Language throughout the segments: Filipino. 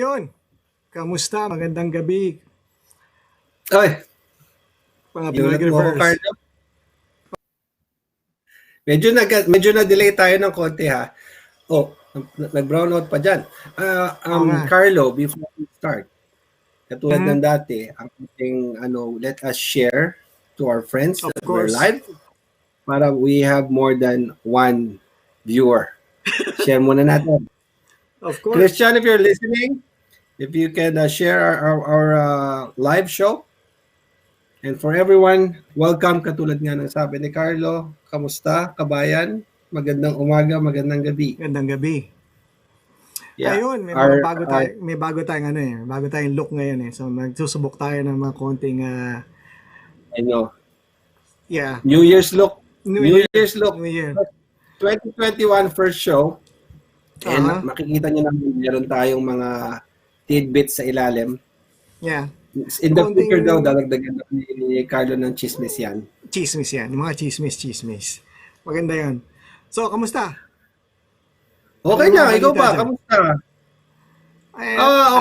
Ayun, kamusta? Magandang gabi, Ay, mga inulat mo ako, Pinoygraphers. Carlo. Medyo na-delay tayo ng konti, ha? Oh, nag-brown out pa dyan. Oo nga. Carlo, before we start, katulad Mhm. ng dati, ang ating, let us share to our friends Of that we're course. live para we have more than one viewer. Share muna natin. Of course. Christian, if you're listening, if you can share our live show. And for everyone, welcome. Katulad nga ng sabi ni Carlo, kamusta, kabayan? Magandang umaga, magandang gabi. Magandang gabi. Yeah. Ayun, may bago tayong bago tayong look ngayon eh. So magsusubok tayo ng mga konting I know. yeah, New Year's look. New New Year. Year's look. New Year. 2021 first show. And Uh-huh. makikita nyo naman meron tayong mga tidbits sa ilalim. Yeah. In the Konting future daw, dalagdagan ni Carlo ng chismis yan. chismis yan. Yung mga chismis. Maganda yan. So, kamusta? Okay Ano mga na, ikaw balita ba? dyan? Kamusta?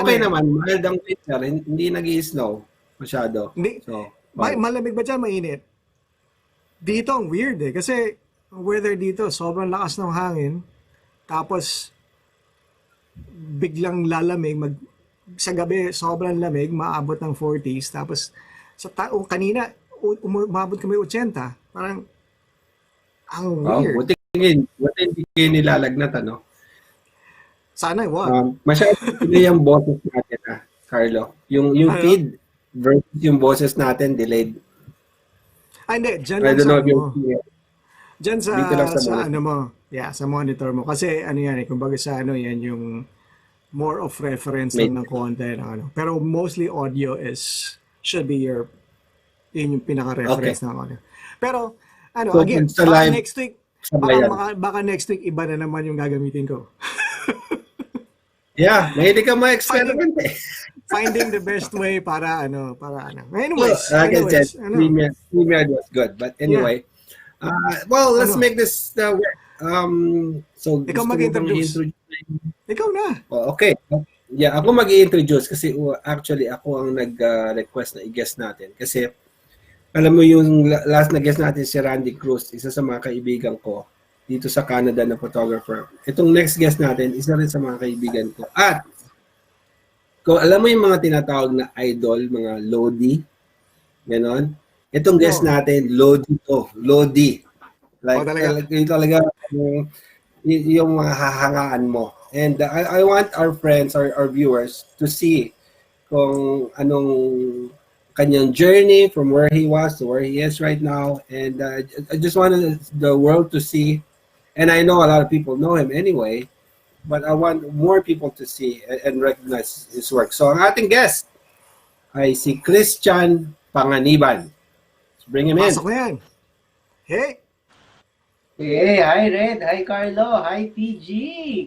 Okay naman. Mild ang winter. Hindi nag-i-snow masyado. Hindi. So, fine. Malamig ba dyan? Mainit? Dito, ang weird eh. Kasi, ang weather dito, sobrang lakas ng hangin. Tapos, biglang lalamig. Sa gabi, sobrang lamig. Maabot ng 40s. Tapos, kanina, umabot kami 80. Parang, ang weird. Buti hindi kayo nilalagnat, ano? Sana, what? Masyado yung boses natin, Carlo. Yung Ano? feed versus yung boses natin delayed. Hindi. Dyan I lang don't sa know if ano mo. you're Dyan dito lang sa sa monitor. ano mo. Yeah, sa monitor mo. Kasi ano yan eh, kumbaga sa ano yan, yung more of reference lang ng content. Ano. Pero mostly audio should be yun yung pinaka-reference ng audio. Pero, ano, So, again, sa baka live, next week, sabayan. baka next week, iba na naman yung gagamitin ko. Yeah, mahilig ka ma-experiment eh. Finding the best way para ano. Well, like I said, premiere was good. But anyway, well, let's Ano? make this work. So, Ikaw gusto mo bang mag-introduce. i-introduce? Ikaw na. Oh, okay. Yeah, ako mag-i-introduce kasi actually ako ang nag-request na i-guest natin. Kasi alam mo yung last na guest natin si Randy Cruz, isa sa mga kaibigan ko dito sa Canada na photographer. Itong next guest natin, isa rin sa mga kaibigan ko. At kung alam mo yung mga tinatawag na idol, mga Lodi, ganon. Itong guest natin, Lodi to. Lodi. Like talaga yung mga hahangaan mo. And I want our friends, our viewers to see kung anong kanyang journey from where he was to where he is right now. And I just wanted the world to see, and I know a lot of people know him anyway, but I want more people to see and recognize his work. So ang ating guest ay si Christian Panganiban. Let's bring him in. Pasok na yan. Hey! Hey, hi Red, hi Carlo, hi PG.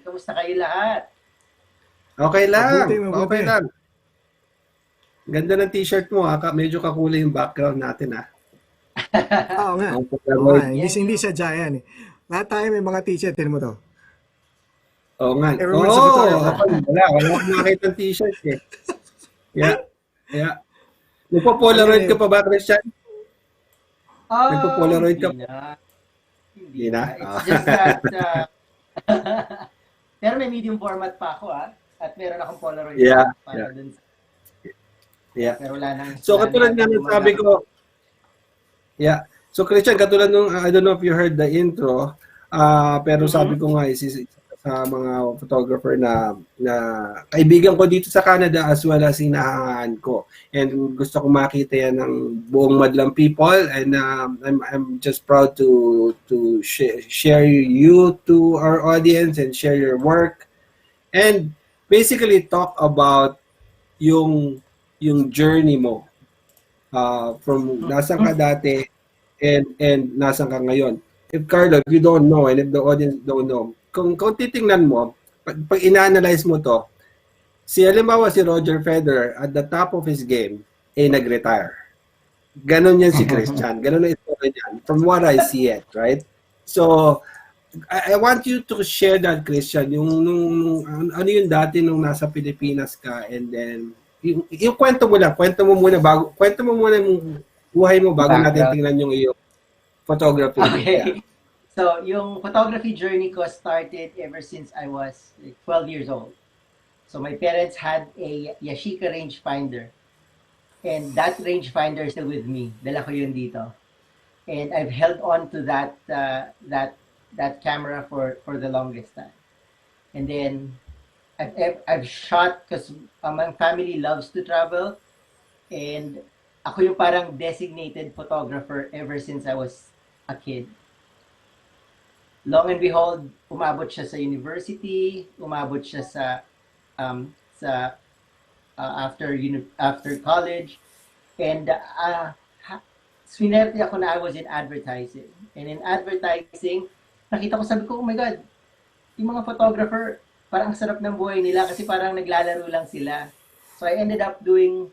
Kamusta kayo lahat? Okay lang. Mabuti. Okay lang. Ganda ng t-shirt mo, medyo kakulay yung background natin, Oo nga. Hindi sadya yan eh. Lahat tayo may mga t-shirt. Tignan mo to. Oo nga. Everyone's a photographer. Wala akong nakita ng t-shirt eh. Yeah. Nagpo-Polaroid ka pa ba, Christian? Nagpo-Polaroid ka pa? Hindi na? It's just that, pero may medium format pa ako at meron akong Polaroid para dun sa... Yeah. Pero wala nang... So, katulad nga ng sabi ko, so Christian, katulad nung, I don't know if you heard the intro, pero sabi ko nga, sa mga photographer na kaibigan ko dito sa Canada as well as hinahangaan ko. And gusto ko makita yan ng buong madlang people, and I'm just proud to share you to our audience and share your work. And basically talk about yung journey mo from nasan ka dati and nasan ka ngayon. If Carlo, if you don't know and if the audience don't know, kung titingnan mo, pag ina-analyze mo to, halimbawa si Roger Federer at the top of his game, nag-retire. Ganon yan si Christian. Ganon ang istorya niyan. From what I see it, right? So, I want you to share that, Christian, ano yung dati nung nasa Pilipinas ka, and then yung kwento mo muna yung buhay mo bago natin Background. tingnan yung iyong photography. Yeah. Okay. So, yung photography journey ko started ever since I was like 12 years old. So, my parents had a Yashica rangefinder. And that rangefinder is still with me. Dala ko yun dito. And I've held on to that camera for the longest time. And then I've shot because my family loves to travel, and ako yung parang designated photographer ever since I was a kid. Long and behold, umabot siya sa university, umabot siya after college, and swinerte ako na I was in advertising. And in advertising, nakita ko, sabi ko, oh my God, yung mga photographer, parang ang sarap ng buhay nila kasi parang naglalaro lang sila. So I ended up doing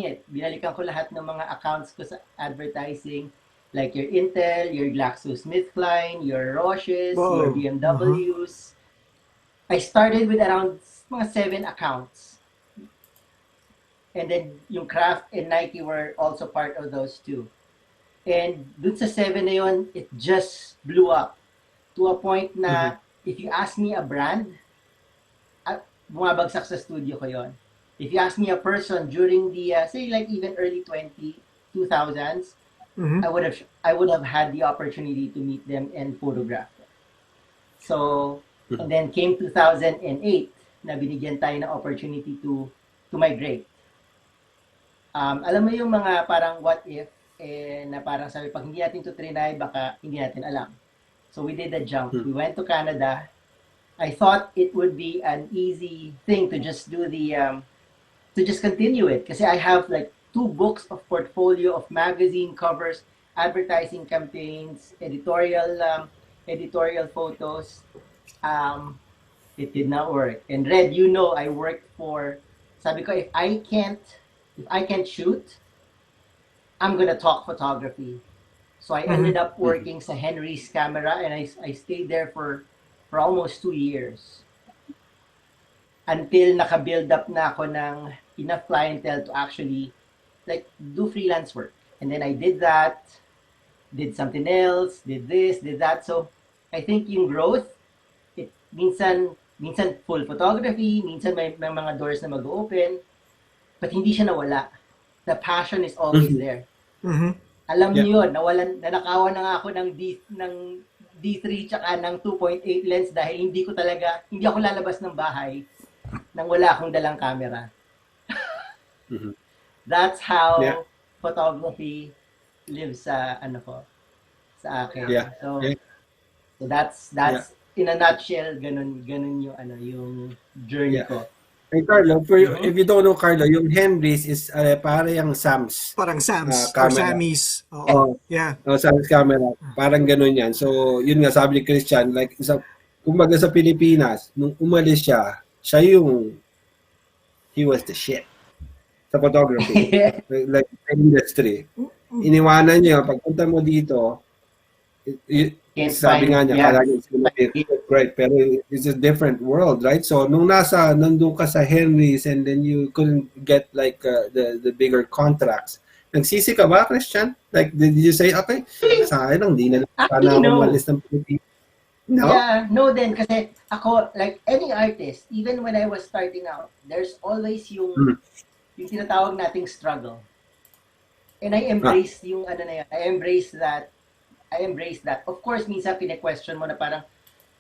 it. Binalikan ko lahat ng mga accounts ko sa advertising, like your Intel, your GlaxoSmithKline, your Roches, your BMWs. I started with around mga 7 accounts. And then yung Kraft and Nike were also part of those too. And dun sa 7 na yun, it just blew up to a point na if you ask me a brand, bumabagsak sa studio ko yon. If you ask me a person during the, say like even early 2000s, I would have had the opportunity to meet them and photograph them. So, and then came 2008, na binigyan tayo ng opportunity to migrate. Alam mo yung mga parang what if, na parang sabi, pag hindi natin ito trinay, baka hindi natin alam. So we did the jump. We went to Canada. I thought it would be an easy thing to just do to just continue it. Kasi I have like 2 books of portfolio of magazine covers, advertising campaigns, editorial photos. It did not work. And Red, you know, I worked for, sabi ko, if I can't shoot, I'm gonna talk photography. So I ended up working sa Henry's camera, and I stayed there for almost 2 years. Until naka-build up na ako ng enough clientele to actually like do freelance work. And then I did that, did something else, did this, did that. So I think yung growth, it minsan full photography, minsan may mga doors na mag-open, but hindi siya nawala. The passion is always there. Alam niyo yun, nanakawan na nga ako ng D3 tsaka ng 2.8 lens dahil hindi ako lalabas ng bahay nang wala akong dalang camera. That's how photography lives sa sa akin. So that's in a nutshell, ganun yung yung journey ko. Hey Carlo, if you don't know Carlo, yung Henry's is parang Sam's. Parang Sam's or camera. Sammy's. Yeah. Sam's camera. Parang ganun yan. So, yun nga, sabi ni Christian, like, kumbaga sa Pilipinas, nung umalis siya he was the shit sa photography. Like, industry. Iniwanan niya, pagpunta mo dito, sabi nga niya, kala it's gonna be great, pero it's a different world, right? So, nung nandun ka sa Henry's and then you couldn't get like the bigger contracts, nagsisi ka ba, Christian? Like, did you say, okay, sa akin lang, di na sana ako malis ng Pilipinas? No? Yeah, no din. Kasi ako, like any artist, even when I was starting out, there's always yung tinatawag nating struggle. And I embraced yung I embraced that. Of course, minsan pine-question mo na parang,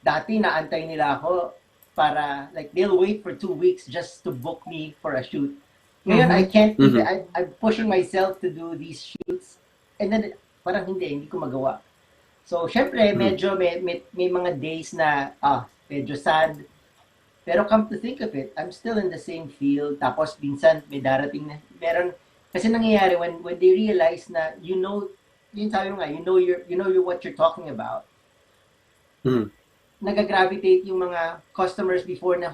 dati naantay nila ako para, like, they'll wait for 2 weeks just to book me for a shoot. Ngayon, I can't even, I'm pushing myself to do these shoots, and then, parang hindi ko magawa. So, syempre, medyo may mga days na, medyo sad. Pero come to think of it, I'm still in the same field. Tapos, minsan, may darating na, kasi nangyayari, when they realize na, yun sabi mo nga, you know what you're talking about. Nagagravitate yung mga customers before na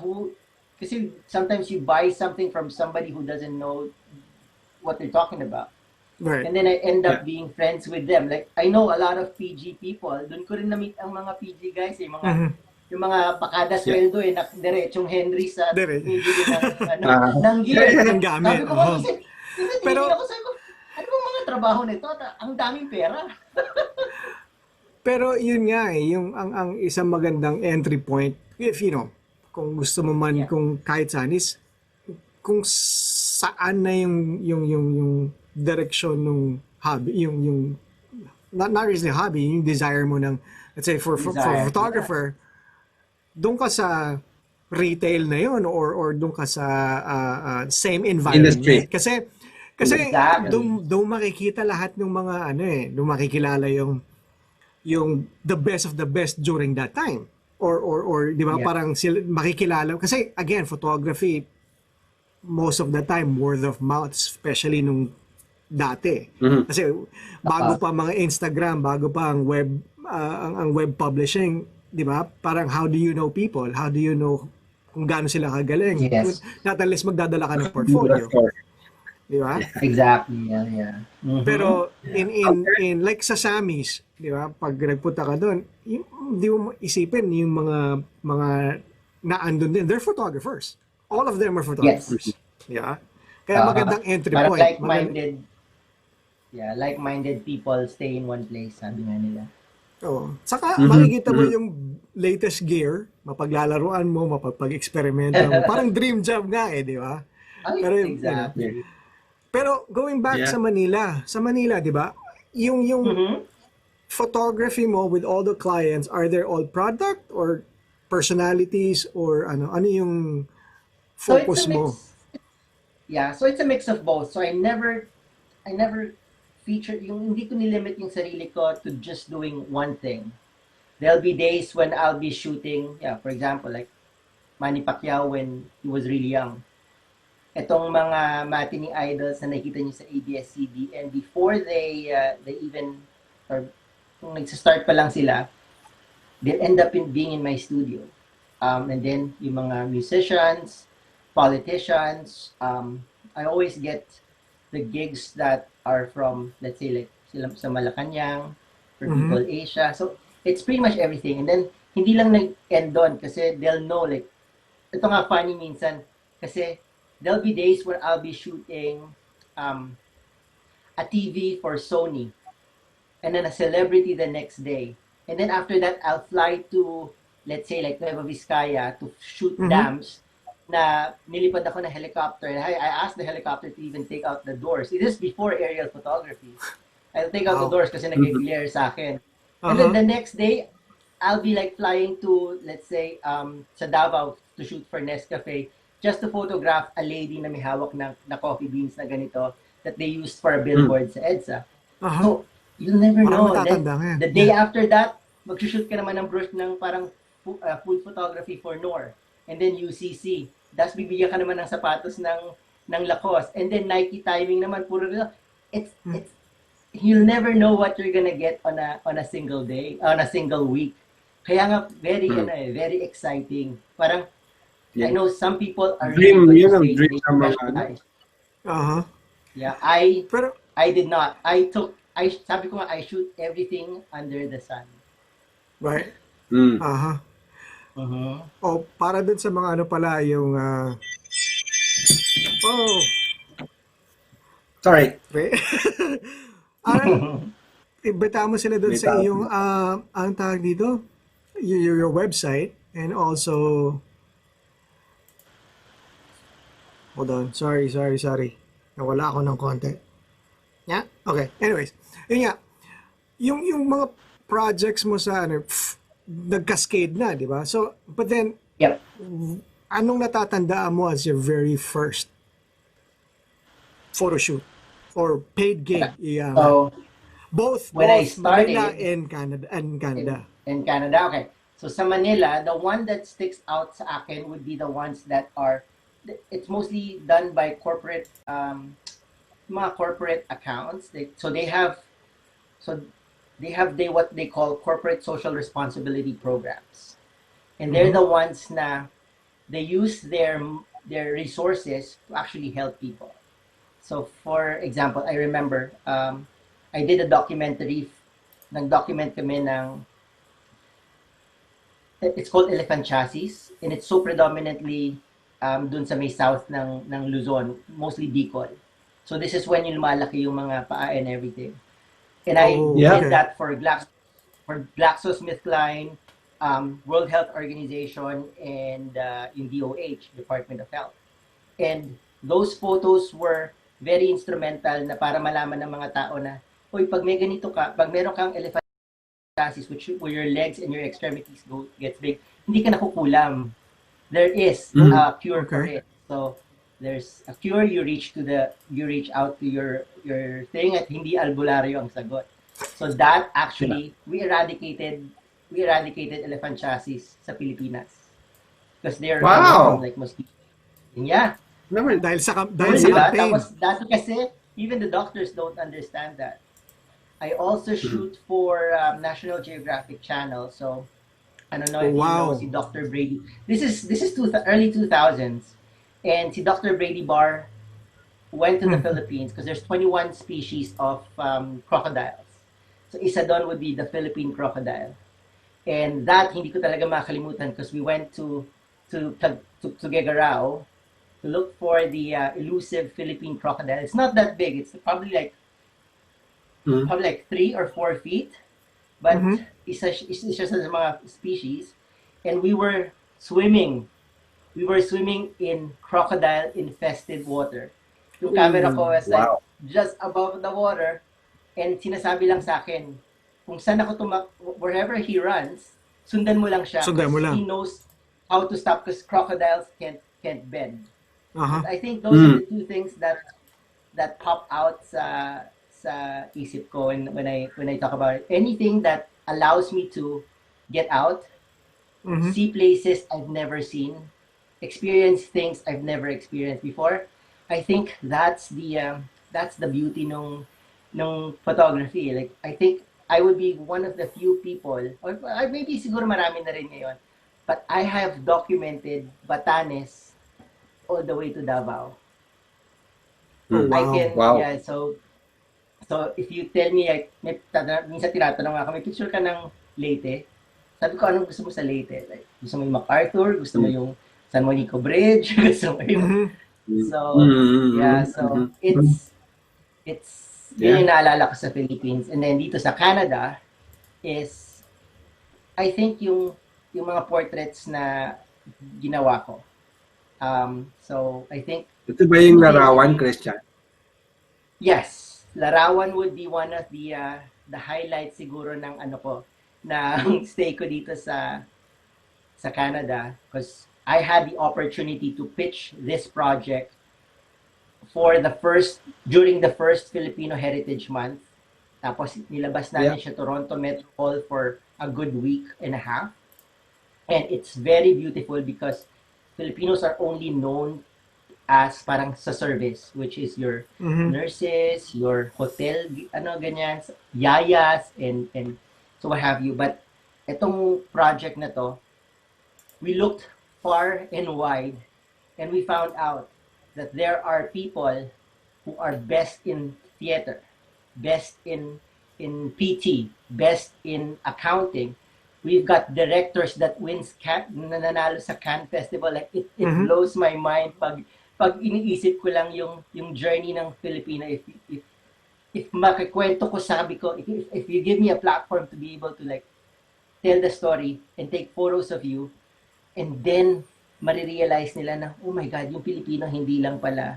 kasi sometimes you buy something from somebody who doesn't know what they're talking about. Right. And then I end up being friends with them. Like, I know a lot of PG people. Doon ko rin na-meet ang mga PG guys, yung mga bakada sweldo diretsong Henry sa Dire- bumibili ng gear. Ng gamit. Sabi ko, tingin ako, sabi ko, ano bang mga trabaho nito? Ang daming pera. Pero yun nga yung ang isang magandang entry point, if kung gusto mo man kung kahit saan is kung saan na yung direction ng hobby, yung not really hobby, yung desire mo ng, let's say for photographer, doon ka sa retail na yun or doon ka sa same environment. Industry. Kasi doon makikita lahat ng mga doon makikilala yung the best of the best during that time. Or di ba parang sila makikilala kasi again photography most of the time word of mouth, especially nung dati. Kasi bago pa mga Instagram, bago pa ang web ang web publishing, di ba? Parang how do you know people? How do you know kung gaano sila kagaling? Yes. Not unless magdadala ka ng portfolio. Di ba? Exactly. Yeah. Mm-hmm. Pero in like sa Samis, di ba? Pag nagpunta ka doon, hindi mo isipin yung mga naandun din. They're photographers. All of them are photographers. Yes. Yeah. Kaya magandang entry parang point. Like-minded people stay in one place, sabi nga nila. Oo. Saka makikita mo yung latest gear, mapaglalaruan mo, mapag-experimento mo. Parang dream job nga di ba? Pero exactly. Pero going back sa Manila, di ba? Yung photography mo with all the clients, are they all product or personalities or ano yung focus mo? Yeah, so it's a mix of both. So I never feature hindi ko nilimit yung sarili ko to just doing one thing. There'll be days when I'll be shooting, for example, like Manny Pacquiao when he was really young. Etong mga matinee idols na nakita niyo sa ABS-CBN before they even or kung nagsa-start pa lang sila, they'll end up being in my studio. And then yung mga musicians, politicians, I always get the gigs that are from, let's say, like sila sa Malacanang, for people Asia. So, it's pretty much everything. And then, hindi lang nag-end on kasi they'll know, like, ito nga funny minsan, kasi there'll be days where I'll be shooting a TV for Sony and then a celebrity the next day. And then after that, I'll fly to, let's say, like Nueva Vizcaya to shoot dams na nilipad ako ng helicopter. I asked the helicopter to even take out the doors. It is before aerial photography. I'll take out the doors kasi nag-glare sa akin. And then the next day, I'll be like flying to, let's say, sa Davao to shoot for Nescafe just to photograph a lady na may hawak na coffee beans na ganito that they used for a billboard sa EDSA. So, you'll never know. Then, the day after that, mag-shoot ka naman ng brush ng parang food photography for Nor. And then UCC. Tapos bibigyan ka naman ng sapatos ng Lacoste. And then Nike timing naman. Puro it's you'll never know what you're gonna get on a single day, on a single week. Kaya nga very exciting. Parang I know some people are dream, really yun ang dream ng mga Yeah, I did not. Sabi ko nga, I shoot everything under the sun. Right. Oh, para dun sa mga pala yung sorry. Ibeta mo sila dun sa iyong ang tawag dito, your website, and also hold on, sorry. Nawala ako ng konti. Yeah? Okay. Anyways, yun nga. Yung mga projects mo sa nag-cascade na, di ba? So, but then, anong natatandaan mo as your very first photo shoot or paid gig? Both I started Manila and Canada. In Canada, okay. So sa Manila, the one that sticks out sa akin would be the ones that are, it's mostly done by corporate, mga corporate accounts. They have what they call corporate social responsibility programs. And they're the ones na they use their resources to actually help people. So for example, I remember I did a documentary, nag-document kami ng, it's called Elephant Chassis, and it's so predominantly dun sa may south ng Luzon, mostly Bicol. So this is when yung lumalaki yung mga paa and everything. And I did that for GlaxoSmithKline, World Health Organization, and yung DOH, Department of Health. And those photos were very instrumental na para malaman ng mga tao na, uy, pag may ganito ka, pag meron kang elephant chassis, where your legs and your extremities gets big, hindi ka nakukulam. There is a cure for it. So there's a cure, you reach out to your thing at hindi albularyo ang sagot. So that actually we eradicated elephant chassis sa Pilipinas because they're like mosquitoes. Yeah. Dahil sa diba? campaign. Tapos dati kasi even the doctors don't understand that. I also shoot for National Geographic Channel. So I don't know if you know si Dr. Brady. This is early 2000s, and si Dr. Brady Barr went to the Philippines because there's 21 species of crocodiles. So isa doon would be the Philippine crocodile. And that hindi ko talaga makalimutan because we went to Tuguegarao to look for the elusive Philippine crocodile. It's not that big. It's probably like 3 or 4 feet. But isa siya sa mga species. And we were swimming in crocodile-infested water. Yung camera ko was like just above the water. And sinasabi lang sa akin, kung saan ako wherever he runs, sundan mo lang siya. He knows how to stop because crocodiles can't bend. I think those are the two things that pop out sa isip ko when I talk about it. Anything that allows me to get out, see places I've never seen, experience things I've never experienced before. I think that's the beauty nung photography. Like I think I would be one of the few people, or maybe siguro marami na rin ngayon, but I have documented Batanes all the way to Davao. Yeah, so if you tell me, minsan tinatanong ako, may picture ka ng Leyte? Sabi ko, anong gusto mo sa Leyte? Like, gusto mo yung MacArthur? Gusto mo yung San Monico Bridge? Gusto mo yung... So, yeah, so it's yun yung naalala ko sa Philippines. And then dito sa Canada is, I think yung mga portraits na ginawa ko. So, I think... Ito ba yung larawan, Christian? Yes. Larawan would be one of the highlights siguro ng ng stay ko dito sa Canada because I had the opportunity to pitch this project during the first Filipino Heritage Month. Tapos nilabas natin siya Toronto Metro Hall for a good week and a half. And it's very beautiful because Filipinos are only known as parang sa service, which is your nurses, your hotel, ganyan, yayas, and so what have you. But itong project na to, we looked far and wide, and we found out that there are people who are best in theater, best in PT, best in accounting. We've got directors that nananalo sa Cannes Festival. Like it blows my mind pag iniisip ko lang yung journey ng Filipino. If makikwento ko, sabi ko, if you give me a platform to be able to like tell the story and take photos of you, and then marirealize nila na, oh my God, yung Pilipino hindi lang pala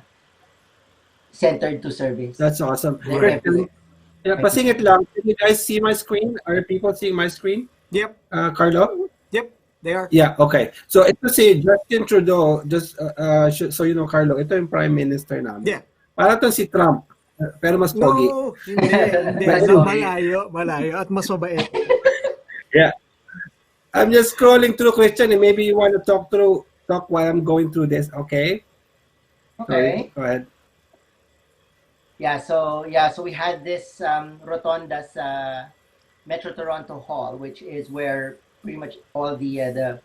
centered to service. That's awesome. Yeah, pasingit lang. Can you guys see my screen? Are people seeing my screen? Yep. Carlo? Yep, they are. Yeah, okay. So ito si Justin Trudeau, so you know, Carlo, ito yung Prime Minister namin. Yeah. Para to si Trump, pero mas pogi. No, hindi. Malayo at mas mabait. Yeah. I'm just scrolling through, Christian, and maybe you want to talk while I'm going through this, okay? Okay. Go ahead. Yeah, so we had this rotonda sa Metro Toronto Hall, which is where pretty much all the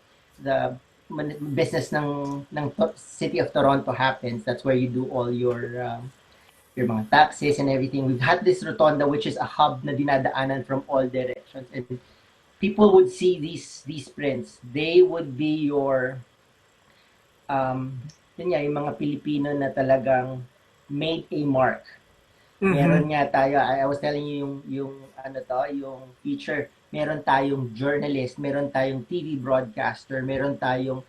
business ng City of Toronto happens. That's where you do all your your mga taxis and everything. We've had this rotonda, which is a hub na dinadaanan from all directions. And people would see these prints. They would be your, yun nga, yung mga Pilipino na talagang made a mark. Meron nga tayo, I was telling you yung feature, meron tayong journalist, meron tayong TV broadcaster, meron tayong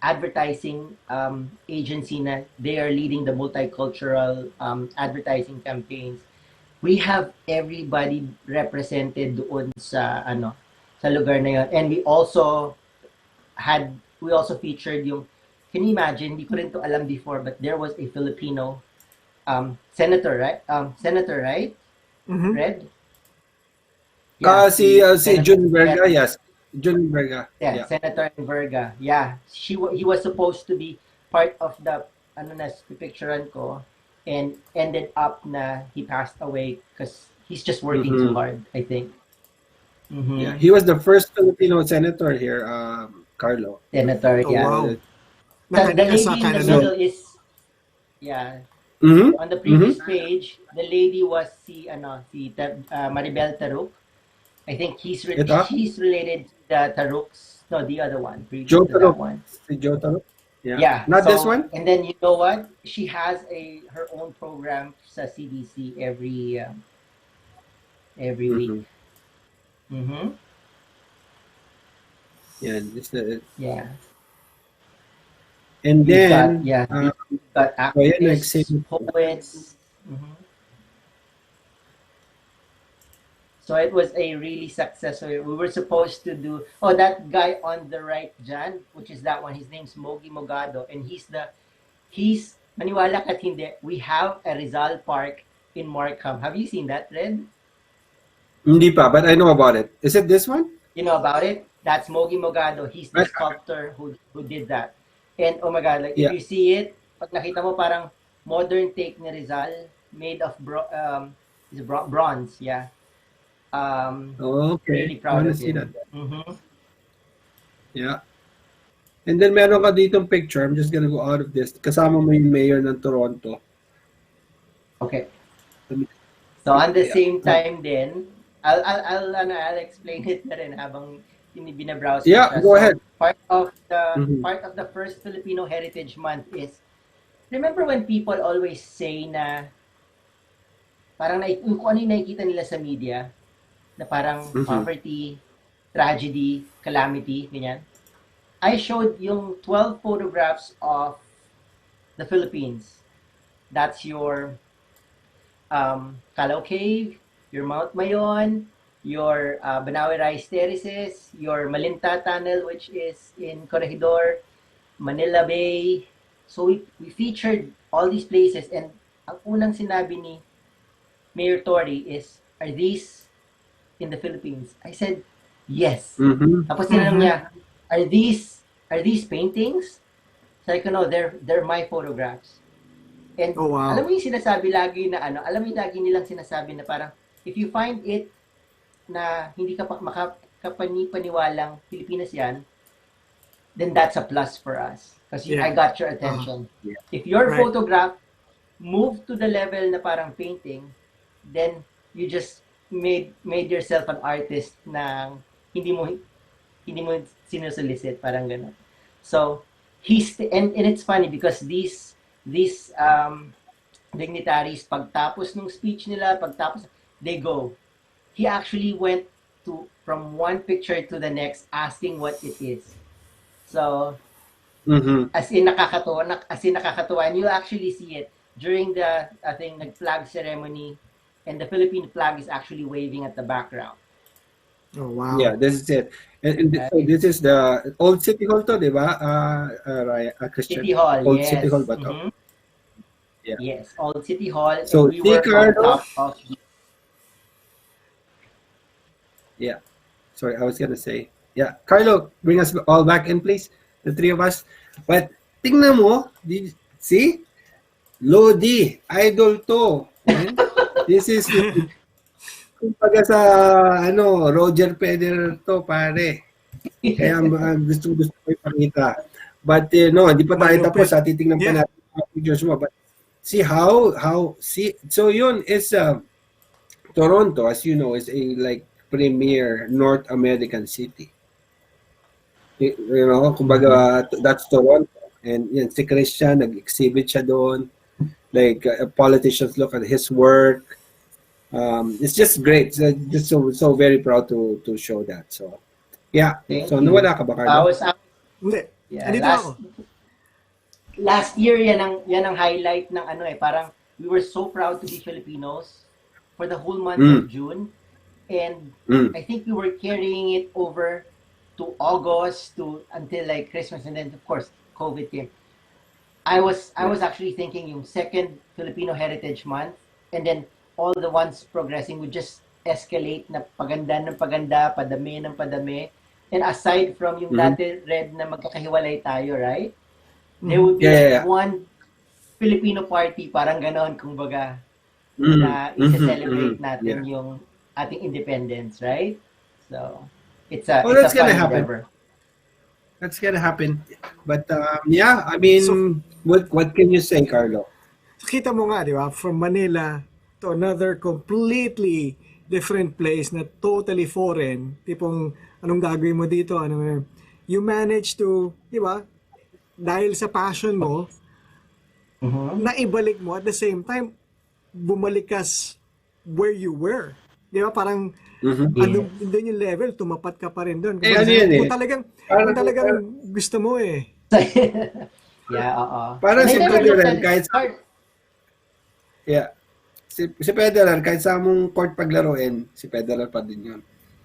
advertising agency na they are leading the multicultural advertising campaigns. We have everybody represented doon sa sa lugar na yun. And we also featured yung, can you imagine, hindi ko rin to alam before, but there was a Filipino senator, right? Red? Yeah, si Jun Verga, yes. Jun Verga. Yeah, Senator Verga. Yeah, he was supposed to be part of the picturean ko, and ended up na he passed away because he's just working too hard, I think. Yeah, he was the first Filipino senator here, Carlo. Senator, yeah. Wow. The lady in the middle is, yeah. On the previous page, the lady was si Maribel Taruk. I think he's related to the Taruks. No, the other one. Joe Taruk. Taruk. Si Joe Taruk. Yeah. Not this one? And then you know what? She has her own program sa CDC every week. Yeah, Yeah. And then we've got activists, poets. So it was a really successful. We were supposed to do that guy on the right, Jan, which is that one. His name's Mogi Mogado, and he's maniwala ka't hindi. We have a Rizal Park in Markham. Have you seen that, Red? Hindi pa, but I know about it. Is it this one? You know about it? That's Mogi Mogado. He's the sculptor who did that. And oh my God, like if you see it, pag nakita mo parang modern take ni Rizal, made of bronze, yeah. Okay. Really proud of see him. That. Yeah. And then meron ka ditong picture. I'm just gonna go out of this. Kasama mo yung mayor ng Toronto. Okay. So on the same time then, I'll explain it na rin habang binabrowse. Yeah, go ahead. Part of the first Filipino Heritage Month is, remember when people always say na parang kung ano yung nakikita nila sa media na parang poverty, tragedy, calamity, ganyan. I showed yung 12 photographs of the Philippines. That's your Calao Cave, your Mount Mayon, your Banawe Rice Terraces, your Malinta Tunnel, which is in Corregidor, Manila Bay. So we featured all these places, and ang unang sinabi ni Mayor Tory is, are these in the Philippines? I said, yes. Tapos tinanong niya, are these paintings? Sabi ko, no, they're my photographs. And alam mo yung sinasabi lagi na alam mo yung lagi nilang sinasabi na parang, if you find it na hindi ka makapaniwalaang Pilipinas yan, then that's a plus for us. Because I got your attention. If your photograph moved to the level na parang painting, then you just made yourself an artist na hindi mo sinusolicit, parang gano'n. So, and it's funny because these dignitaries, pagtapos ng speech nila, they go. He actually went from one picture to the next asking what it is. So, as in nakakatuwa, and you actually see it during the flag ceremony, and the Philippine flag is actually waving at the background. Oh, wow. Yeah, this is it. And so this is the old City Hall to, di ba? Christian. City Hall, old yes. City Hall ba to? Yeah. Yes, old City Hall. So, and we were on top of Yeah. Sorry, I was gonna say. Yeah. Carlo, bring us all back in, please. The three of us. But, tingnan mo. See? Lodi. Idol to. This is kumbaga sa Roger Federer to, pare. Kaya gusto ko ipakita. But hindi pa tayo tapos. Titingnan pa natin mga pictures mo. But so yun is Toronto, as you know, is a like premier North American city. You know, kumbaga, that's Toronto. And yan, si Christian, nag-exhibit siya doon. Like, politicians look at his work. It's just great. Just so very proud to show that. So, yeah. Thank So, you. nawala ka ba, Carlo? Hindi. Yeah, Andito ako. last year yan ang highlight ng ano parang we were so proud to be Filipinos for the whole month of June, and I think we were carrying it over to August to until like Christmas, and then of course COVID came. I was actually thinking yung second Filipino Heritage Month, and then all the ones progressing would just escalate na paganda ng paganda, padami ng padami. And aside from yung dati red na magkakahiwalay tayo, right? There would be one Filipino party, parang ganon, kumbaga, na i-celebrate natin yung ating independence, right? So, it's a that's fun gonna happen. endeavor. That's gonna happen. But, yeah, I mean, what can you say, Carlo? So, kita mo nga, di ba? From Manila to another completely different place na totally foreign. Tipong, anong gagawin mo dito? You manage to, di ba? Dahil sa passion mo, naibalik mo at the same time, bumalik ka where you were. Di ba? Parang, doon yung level, tumapat ka pa rin doon. Kung talagang gusto mo eh. Yeah, oo. Parang si Federer, kahit si Federer, kahit sa mong court paglaruin, si Federer pa din yun.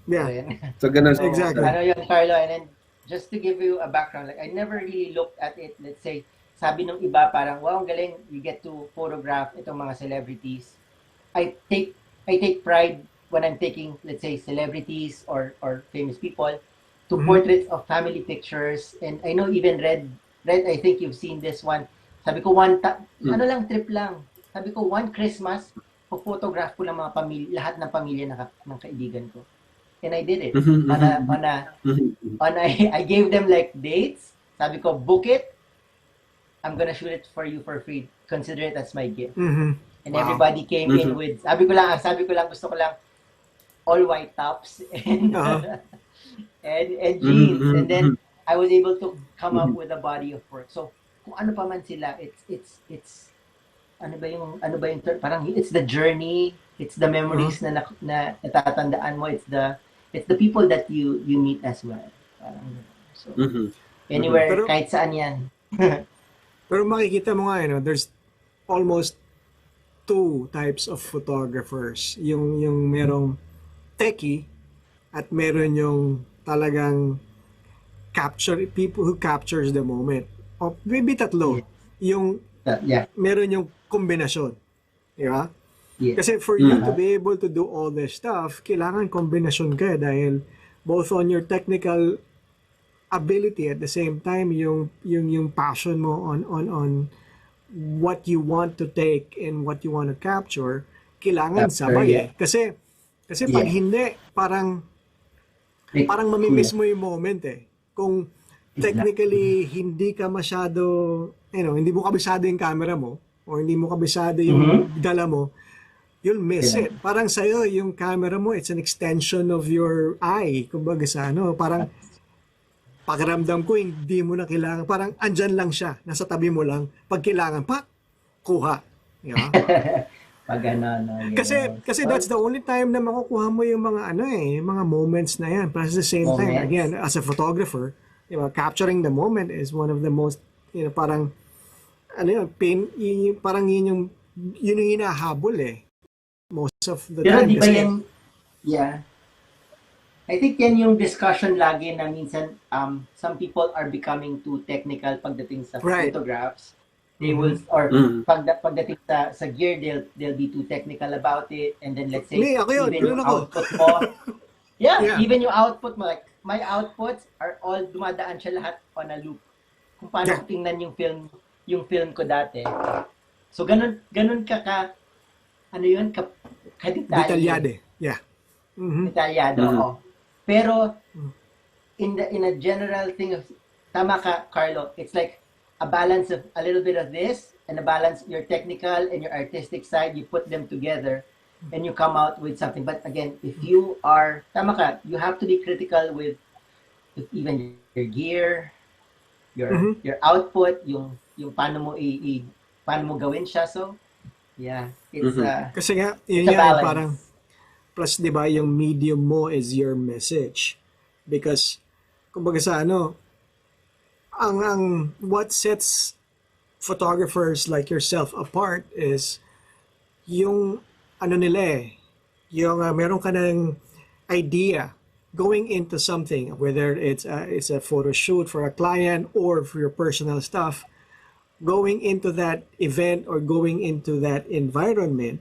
Yeah. So, ganun. Exactly. Ano yun, Carlo, and then, just to give you a background, like I never really looked at it, let's say, sabi nung iba parang, wow, ang galing, you get to photograph itong mga celebrities. I take pride when I'm taking, let's say, celebrities or famous people to portraits of family pictures. And I know even Red, I think you've seen this one. Sabi ko, trip lang. Sabi ko, one Christmas, photograph ko ng mga lahat ng pamilya ng kaibigan ko. And I did it. I gave them like dates. Sabi ko, book it. I'm gonna shoot it for you for free. Consider it as my gift. And everybody came in with, sabi ko lang, gusto ko lang all white tops and and jeans. And then I was able to come up with a body of work. So kung ano pa man sila, it's ano ba yung term? Parang it's the journey, it's the memories na natatandaan mo, it's the people that you meet as well. So anywhere, kahit saan yan. Pero makikita mo nga, there's almost two types of photographers. Yung merong techie at meron yung talagang people who captures the moment. O maybe tatlo. Yung meron yung kombinasyon. Di ba? Yeah. Kasi for you to be able to do all this stuff, kailangan kombinasyon ka dahil both on your technical ability at the same time yung passion mo on what you want to take and what you want to capture, kailangan sabay eh. Kasi pag hindi, parang mamimiss mo yung moment eh. Kung technically hindi ka masyado, hindi mo kabisado yung camera mo o hindi mo kabisado yung dala mo, you'll miss it. Parang sa'yo, yung camera mo, it's an extension of your eye. Kumbaga parang pakiramdam ko, hindi mo na kailangan. Parang andyan lang siya. Nasa tabi mo lang. Pag kailangan, kuha. Yeah. Pag Kasi that's the only time na makukuha mo yung mga yung mga moments na yan. But at the same time, again, as a photographer, capturing the moment is one of the most, parang, parang yun yung hinahabol eh. Most of the pero time. Di ba yan, I think yan yung discussion lagi na minsan some people are becoming too technical pagdating sa photographs. They will, or pagdating sa gear, they'll be too technical about it, and then let's say even yung output mo. Even yung output mo, like my outputs are all dumadaan siya lahat on a loop. Kung paano ko tingnan yung film ko dati. So ganun detalyado. Yeah. Detalyado, oo. Pero in a general thing of, tama ka, Carlo, it's like a balance of a little bit of this and balance your technical and your artistic side, you put them together, and you come out with something. But again, if you are, tama ka, you have to be critical with even your gear, your output, yung paano mo gawin siya. So, yeah, it's Kasi nga, it's yun a nga, balance. parang, plus, di ba, yung medium mo is your message. Because, kumbaga sa what sets photographers like yourself apart is yung nila yung meron ka ng idea going into something, whether it's a photo shoot for a client or for your personal stuff, going into that event or going into that environment,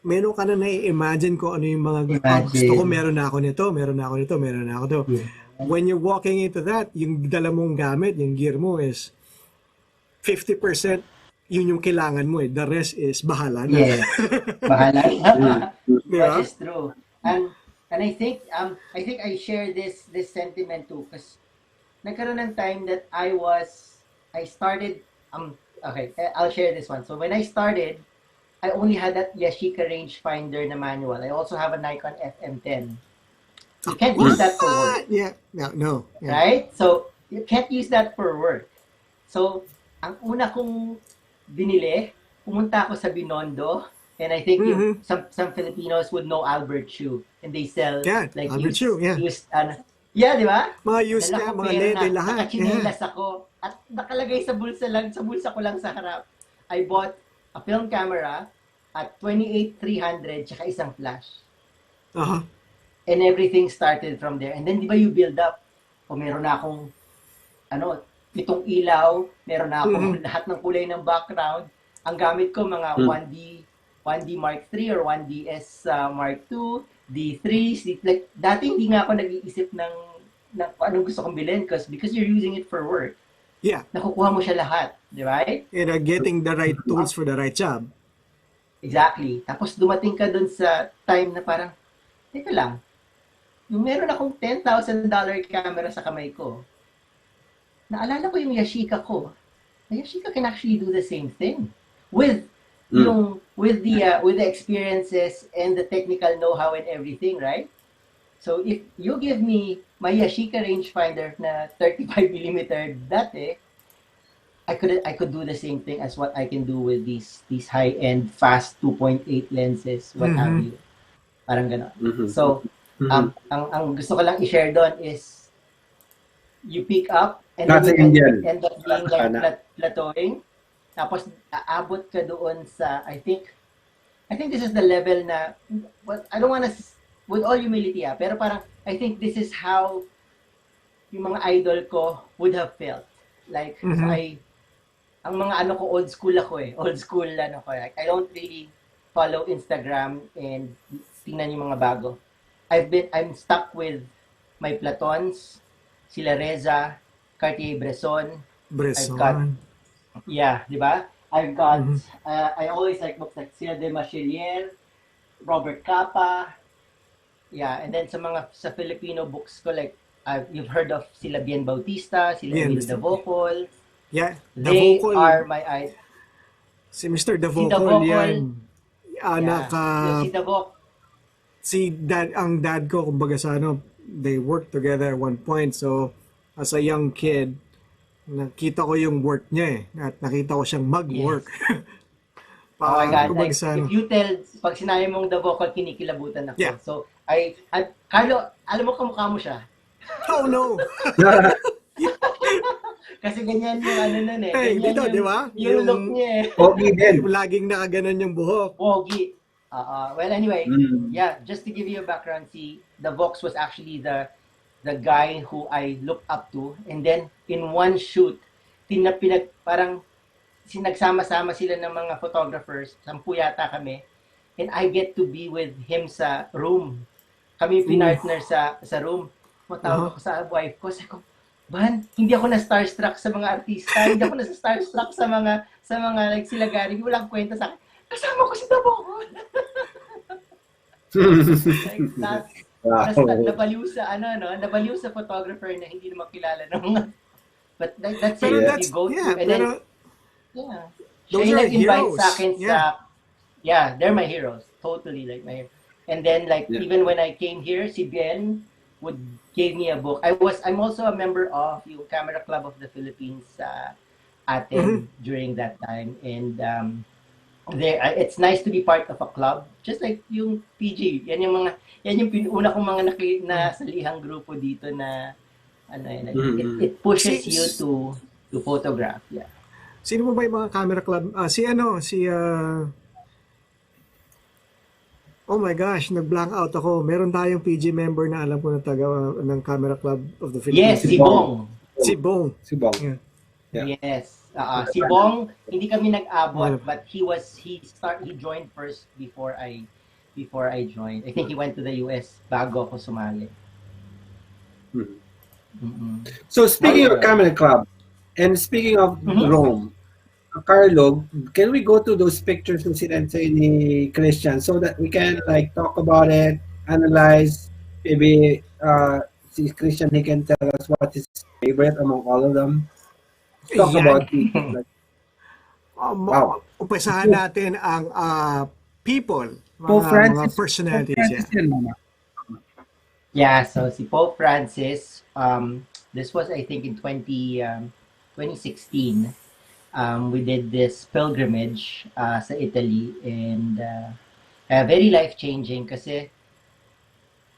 meron ka na nai-imagine ko ano yung mga gusto ko, meron na ako nito, meron na ako nito, meron na ako nito. Yeah. When you're walking into that, yung dala mong gamit, yung gear mo is 50% yun yung kailangan mo . The rest is bahala na. Yes. Bahala na. Diba? That is true. And I think I share this sentiment too, because nagkaroon ng time that I started okay, I'll share this one. So when I started, I only had that Yashica rangefinder na manual. I also have a Nikon FM10. You can't use that for work. Yeah. No. Yeah. Right? So, you can't use that for work. So, ang una kong binili, pumunta ako sa Binondo, and I think some Filipinos would know Albert Chu, and they sell like Albert Chu, used di ba? Mga used na, mga lede lahat. Nakachinelas ako, at nakalagay sa bulsa ko lang sa harap. I bought a film camera at 28-300 tsaka isang flash. And everything started from there. And then, di ba, you build up. O meron na akong 7 ilaw, meron na akong lahat ng kulay ng background. Ang gamit ko, mga 1D Mark III or 1DS Mark II, D3. Like, dati hindi nga ako nag-iisip ng anong gusto kong bilhin because you're using it for work. Yeah. Nakukuha mo siya lahat. Di ba? And getting the right tools for the right job. Exactly. Tapos dumating ka dun sa time na parang, teka lang, yung meron akong $10,000 camera sa kamay ko, naalala ko yung Yashica ko. The Yashica can actually do the same thing with the experiences and the technical know-how and everything, right? So if you give me my Yashica rangefinder na 35mm dati, I could do the same thing as what I can do with these high-end fast 2.8 lenses, what have you. Parang gano'n. So ang gusto ko lang i-share doon is you pick up and then you end up being like plateauing. Tapos aabot ka doon sa I think this is the level na I don't wanna with all humility pero parang I think this is how yung mga idol ko would have felt. Like ang mga old school ako old school like, I don't really follow Instagram and tingnan yung mga bago. I'm stuck with my Platons, sila Reza, Cartier-Bresson. I've got, di ba? I've got, I always like books like sila de Machelier, Robert Capa, and then sa Filipino books ko, like, you've heard of sila Bien Bautista, sila Emil Davocol. Yeah, they are my idol. Si Mr. Davocol yan. Si Davocol. Ang dad ko, kumbaga sa they worked together at one point. So, as a young kid, nakita ko yung work niya at nakita ko siyang mag-work. Yes. Oh my God. Like, if you tell, pag sinabi mong the vocal, kinikilabutan ako. Yeah. So, Carlo, alam mo kamukha mo siya. Oh no! Kasi ganyan yung nun Hey, dito, di ba? Yung look niya Pogi din. Laging nakaganon yung buhok. Pogi. Well, anyway, just to give you a background, the Vox was actually the guy who I looked up to, and then in one shoot, parang sinagsama-sama sila ng mga photographers, 10 yata kami, and I get to be with him sa room. Kami pinartner sa room. Matawag ako sa wife ko, sabi ko, Ban, hindi ako na starstruck sa mga artista, hindi ako na starstruck sa mga like sila Gary, walang kwenta sa akin. Kasama ko si Davocol. Like that's nabaliw sa photographer na hindi naman kilala ng mga. But that's it. You go to and then Siya Those yung are nag-invite sa heroes. akin yeah, they're my heroes. Totally like my heroes. And then like even when I came here, si Bien would give me a book. I'm also a member of yung Camera Club of the Philippines atin during that time. And it's nice to be part of a club. Just like yung PG. Yan yung una kong mga nasalihang grupo dito na it pushes you to photograph. Yeah. Sino mo ba yung mga camera club? Oh my gosh, nag-blank out ako. Meron tayong PG member na alam ko na taga ng Camera Club of the Philippines. Yes, si Bong. Si Bong. Yeah. Yeah. Yes. Si Bong, hindi kami nag-abot, but he joined first before I joined. I think he went to the US bago ako sumali. So speaking of Camera Club and speaking of Rome, Carlo, can we go to those pictures and sinend sa'yo ni Christian so that we can like talk about it, analyze, maybe si Christian, he can tell us what is his favorite among all of them. Talk about it. Like, wow. Umpisahan natin ang people, Pope Francis, mga personalities. Pope Francis yan, Mama. Yeah, so si Pope Francis, this was I think in 2016. We did this pilgrimage sa Italy and very life-changing kasi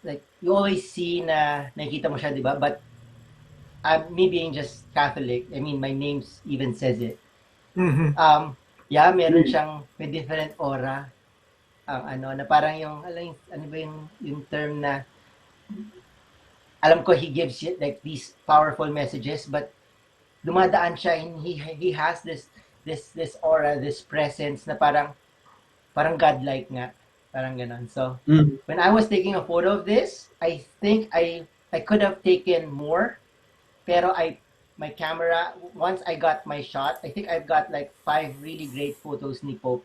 like you always see na nakikita mo siya, di ba? But me being just Catholic, I mean my name even says it. Yeah, meron siyang may different aura. Na parang yung ano ba yung term na alam ko he gives you like these powerful messages but dumadaan siya and he has this aura, this presence na parang godlike nga, parang ganon. So when I was taking a photo of this, I think I could have taken more, pero my camera, once I got my shot, I think I've got like 5 really great photos ni Pope.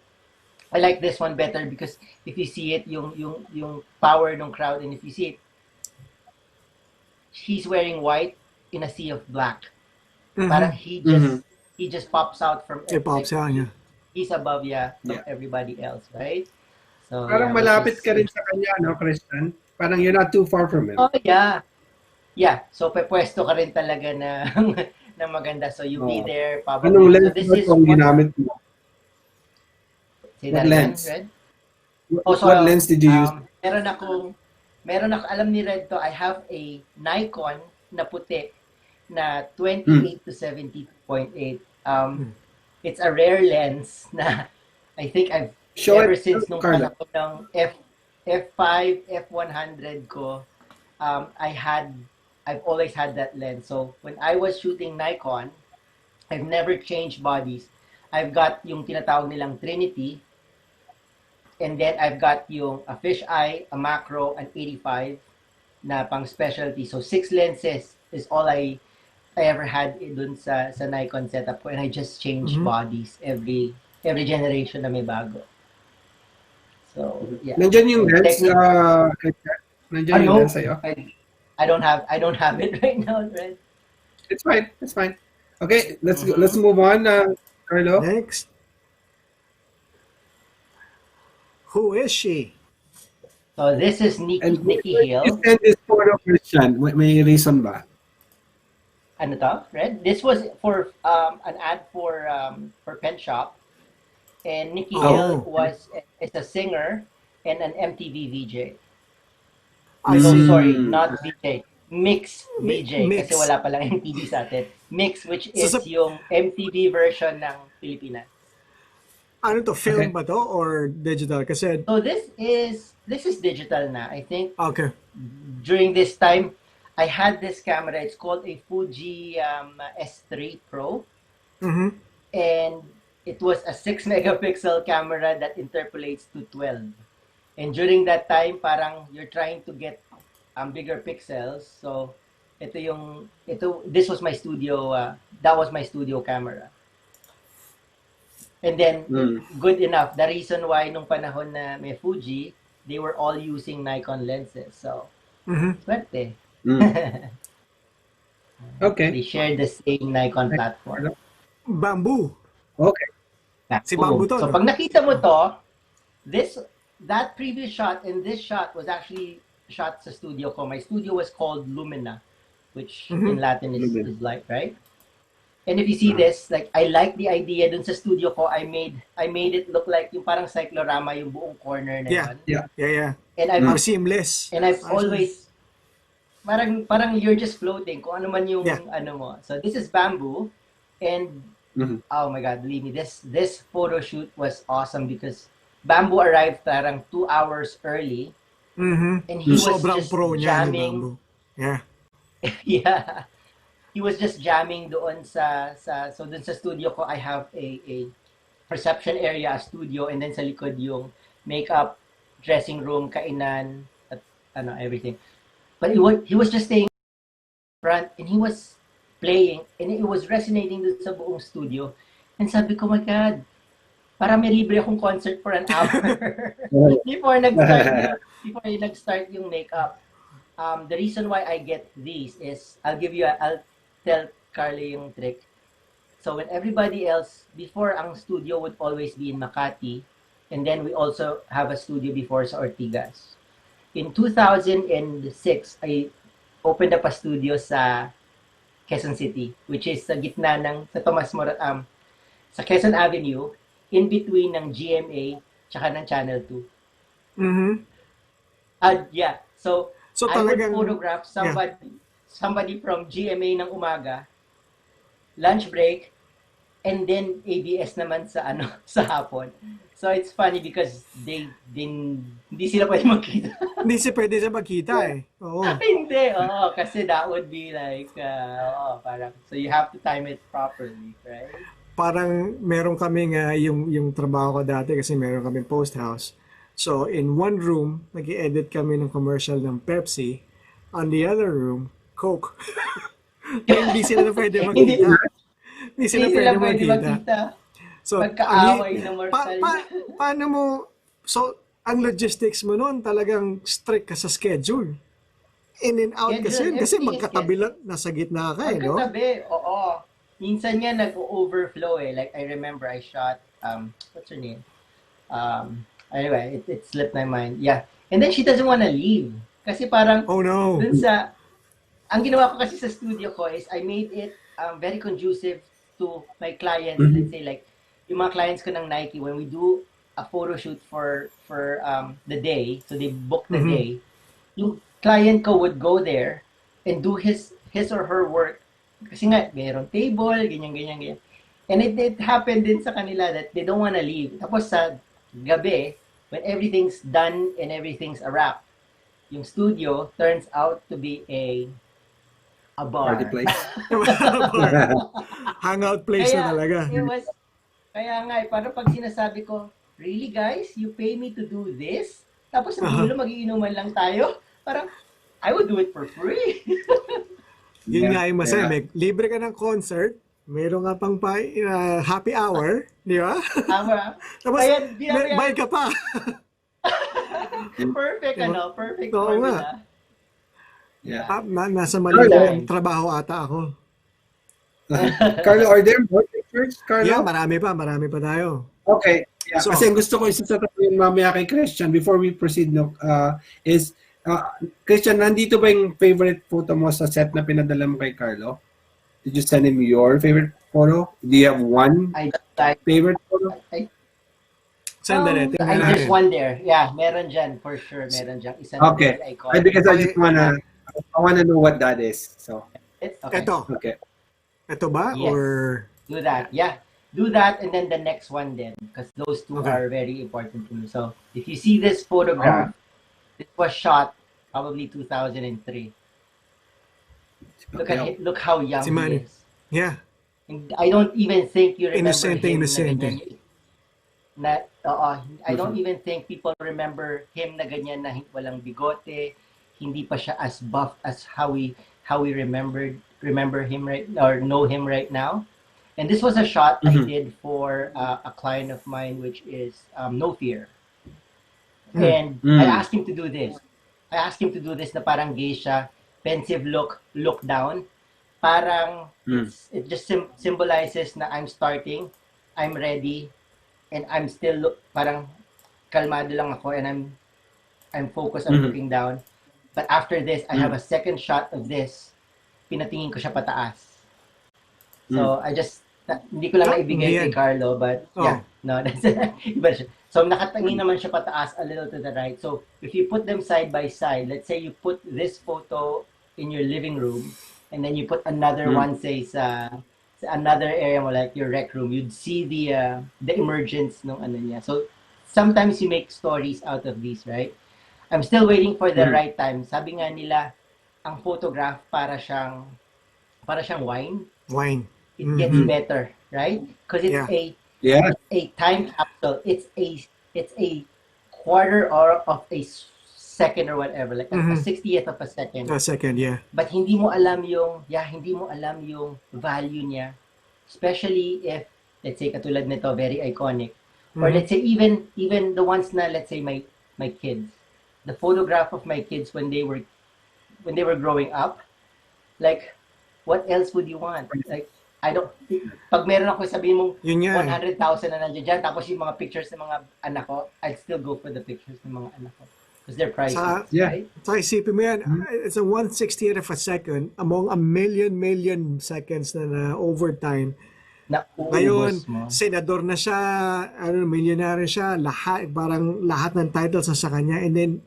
I like this one better because if you see it, yung power ng crowd, and if you see it, he's wearing white in a sea of black. Parang he just pops out from yeah. He's above from everybody else, right? So parang malapit ka rin sa kanya, no, Christian? Parang you're not too far from him. Oh yeah. Yeah, so pwesto ka rin talaga na na maganda. So you be there probably. Anong lens so this is ang ginamit mo? What lens? Red? What lens did you use? Meron ako, alam ni Red to, I have a Nikon na puti na 28 to 70.8. It's a rare lens na I think I've ever since nung panahon ng F5, F100 ko, I've always had that lens. So when I was shooting Nikon, I've never changed bodies. I've got yung tinatawag nilang Trinity, and then I've got yung a fisheye, a macro, an 85 na pang specialty. So 6 lenses is all I ever had dun sa Nikon setup ko, and I just change bodies every generation na may bago. So yeah. Nandiyan yung lens, nandiyan yung lens sa'yo? I don't have it right now, right? It's fine. Okay, let's move on, Carlo. Next. Who is she? So this is Nikki Hill. You sent this photo, Christian. May reason ba? Ano to, Red? This was for an ad for Pen Shop, and Nikki Hill is a singer and an MTV VJ. Sorry, not VJ. Mix VJ. Mix. Kasi wala palang MTV sa atin. Mix, which is yung MTV version ng Pilipinas. Ano to, film ba to or digital? Kasi so this is digital na. I think during this time, I had this camera. It's called a Fuji S3 Pro. And it was a 6 megapixel camera that interpolates to 12. And during that time, parang you're trying to get bigger pixels. So this was my studio, that was my studio camera. And then, good enough. The reason why nung panahon na may Fuji, they were all using Nikon lenses. So, swerte. Okay. They shared the same Nikon platform. Bamboo. Okay. Si Bamboo to, So no? pag nakita mo to, that previous shot and this shot was actually shot sa studio ko. My studio was called Lumina, which in Latin is light, right? And if you see this, like I like the idea dun sa studio ko, I made it look like yung parang cyclorama yung buong corner na yun. Yeah. And I've seamless. And I've always parang you're just floating kung ano man yung ano mo. So this is Bamboo, and oh my God, believe me, this photo shoot was awesome because Bamboo arrived parang 2 hours early, and he was Sobrang just pro niya ni jamming. Bamboo. Yeah. Yeah, he was just jamming doon so dun sa studio ko I have a reception area, a studio, and then sa likod yung makeup, dressing room, kainan, at everything. But he was just staying front and he was playing and it was resonating dun sa buong studio. And sabi ko, my God, para may libre akong concert for an hour before nag-start yung makeup. The reason why I get these is I'll tell Carly yung trick. So when everybody else, before ang studio would always be in Makati, and then we also have a studio before sa Ortigas. In 2006, I opened up a studio sa Quezon City, which is sa gitna sa sa Quezon Avenue, in between ng GMA tsaka ng Channel 2. Yeah. So I would photograph somebody from GMA ng umaga, lunch break, and then ABS naman sa sa hapon. So it's funny because hindi sila pwede magkita. Hindi pwede siya magkita eh. Oo. Hindi, kasi that would be like, parang, so you have to time it properly, right? Parang meron kaming, yung trabaho ko dati kasi meron kaming post house. So in one room, nag-i-edit kami ng commercial ng Pepsi. On the other room, Coke. Hindi sila na pwede magkita. Hindi sila pwede magkita. So, pagkaaway ng Marcel. Paano mo, so, ang logistics mo noon talagang strict ka sa schedule. In and out kasi magkatabi lang, nasa gitna ka eh, no? Magkatabi, oo. Minsan nga nag-overflow eh. Like, I remember I shot, what's her name? Anyway, it slipped my mind. Yeah. And then she doesn't want to leave. Kasi parang, oh no. Ang ginawa ko kasi sa studio ko is I made it very conducive to my clients. Let's say like, yung mga clients ko ng Nike, when we do a photo shoot for the day, so they book the day, yung client ko would go there and do his or her work. Kasi nga, mayroong table, ganyan. And it happened din sa kanila that they don't wanna leave. Tapos sa gabi, when everything's done and everything's a wrap, yung studio turns out to be a bar. Party place. Hangout place na talaga. Kaya nga, parang pag sinasabi ko, really guys, you pay me to do this? Tapos sa dulo, magiinuman lang tayo? Parang, I would do it for free. Yun nga yung masaya. Libre ka ng concert, mayroon nga pang happy hour, di ba? Tama. Tapos, bayad ka pa. Perfect, perfect Oo formula. nga. Yeah. Nasa Manila yung trabaho ata ako. Carlo, are there more pictures, Carlo? Yeah, marami pa tayo. Okay. Yeah, so, kasi gusto ko isasagot yung mamaya kay Christian before we proceed, Christian, nandito ba yung favorite photo mo sa set na pinadala mo kay Carlo? Did you send him your favorite photo? Do you have one favorite photo? Sandali. There's one there. Yeah, meron dyan. For sure, meron dyan. Okay. Because I just wanna know what that is. So. Okay. Ito ba? Yes. Or do that. Yeah. Do that and then the next one then. Because those two are very important to me. So, if you see this photograph, this was shot probably 2003. Look how young he is. Yeah. And I don't even think you remember Innocent. I don't even think people remember him na ganyan na walang bigote. Hindi pa siya as buff as how we remember him or know him right now. And this was a shot I did for a client of mine, which is No Fear. And I asked him to do this. Na parang geisha, pensive look down. Parang it just symbolizes na I'm starting, I'm ready, and I'm still parang kalmado lang ako, and I'm focused on looking down. But after this, I have a second shot of this. Pinatingin ko siya pataas. So hindi ko lang naibigay kay Carlo, but no, that's iba siya. So nakatingin naman siya pataas a little to the right. So if you put them side by side, let's say you put this photo in your living room, and then you put another one, say sa another area mo, like your rec room, you'd see the emergence ng ano niya. So sometimes you make stories out of these, right? I'm still waiting for the right time. Sabi nga nila, ang photograph para siyang wine. It gets better, right? Because it's a time capsule. It's a quarter or of a second or whatever, like a 60th of a second. A second, yeah. But hindi mo alam yung value niya, especially if, let's say, katulad nito, very iconic, or let's say even the ones na, let's say, my kids, the photograph of my kids when they were growing up, like, what else would you want? Like, pag meron ako sabihin mong 100,000 na nandiyan dyan, tapos yung mga pictures ng mga anak ko, I'd still go for the pictures ng mga anak ko. Because they're priceless, right? So isipin mo yan, it's a 1/60th of a second among a million seconds na overtime. Ngayon, senador na siya, milyonaryo siya, parang lahat ng titles sa kanya, and then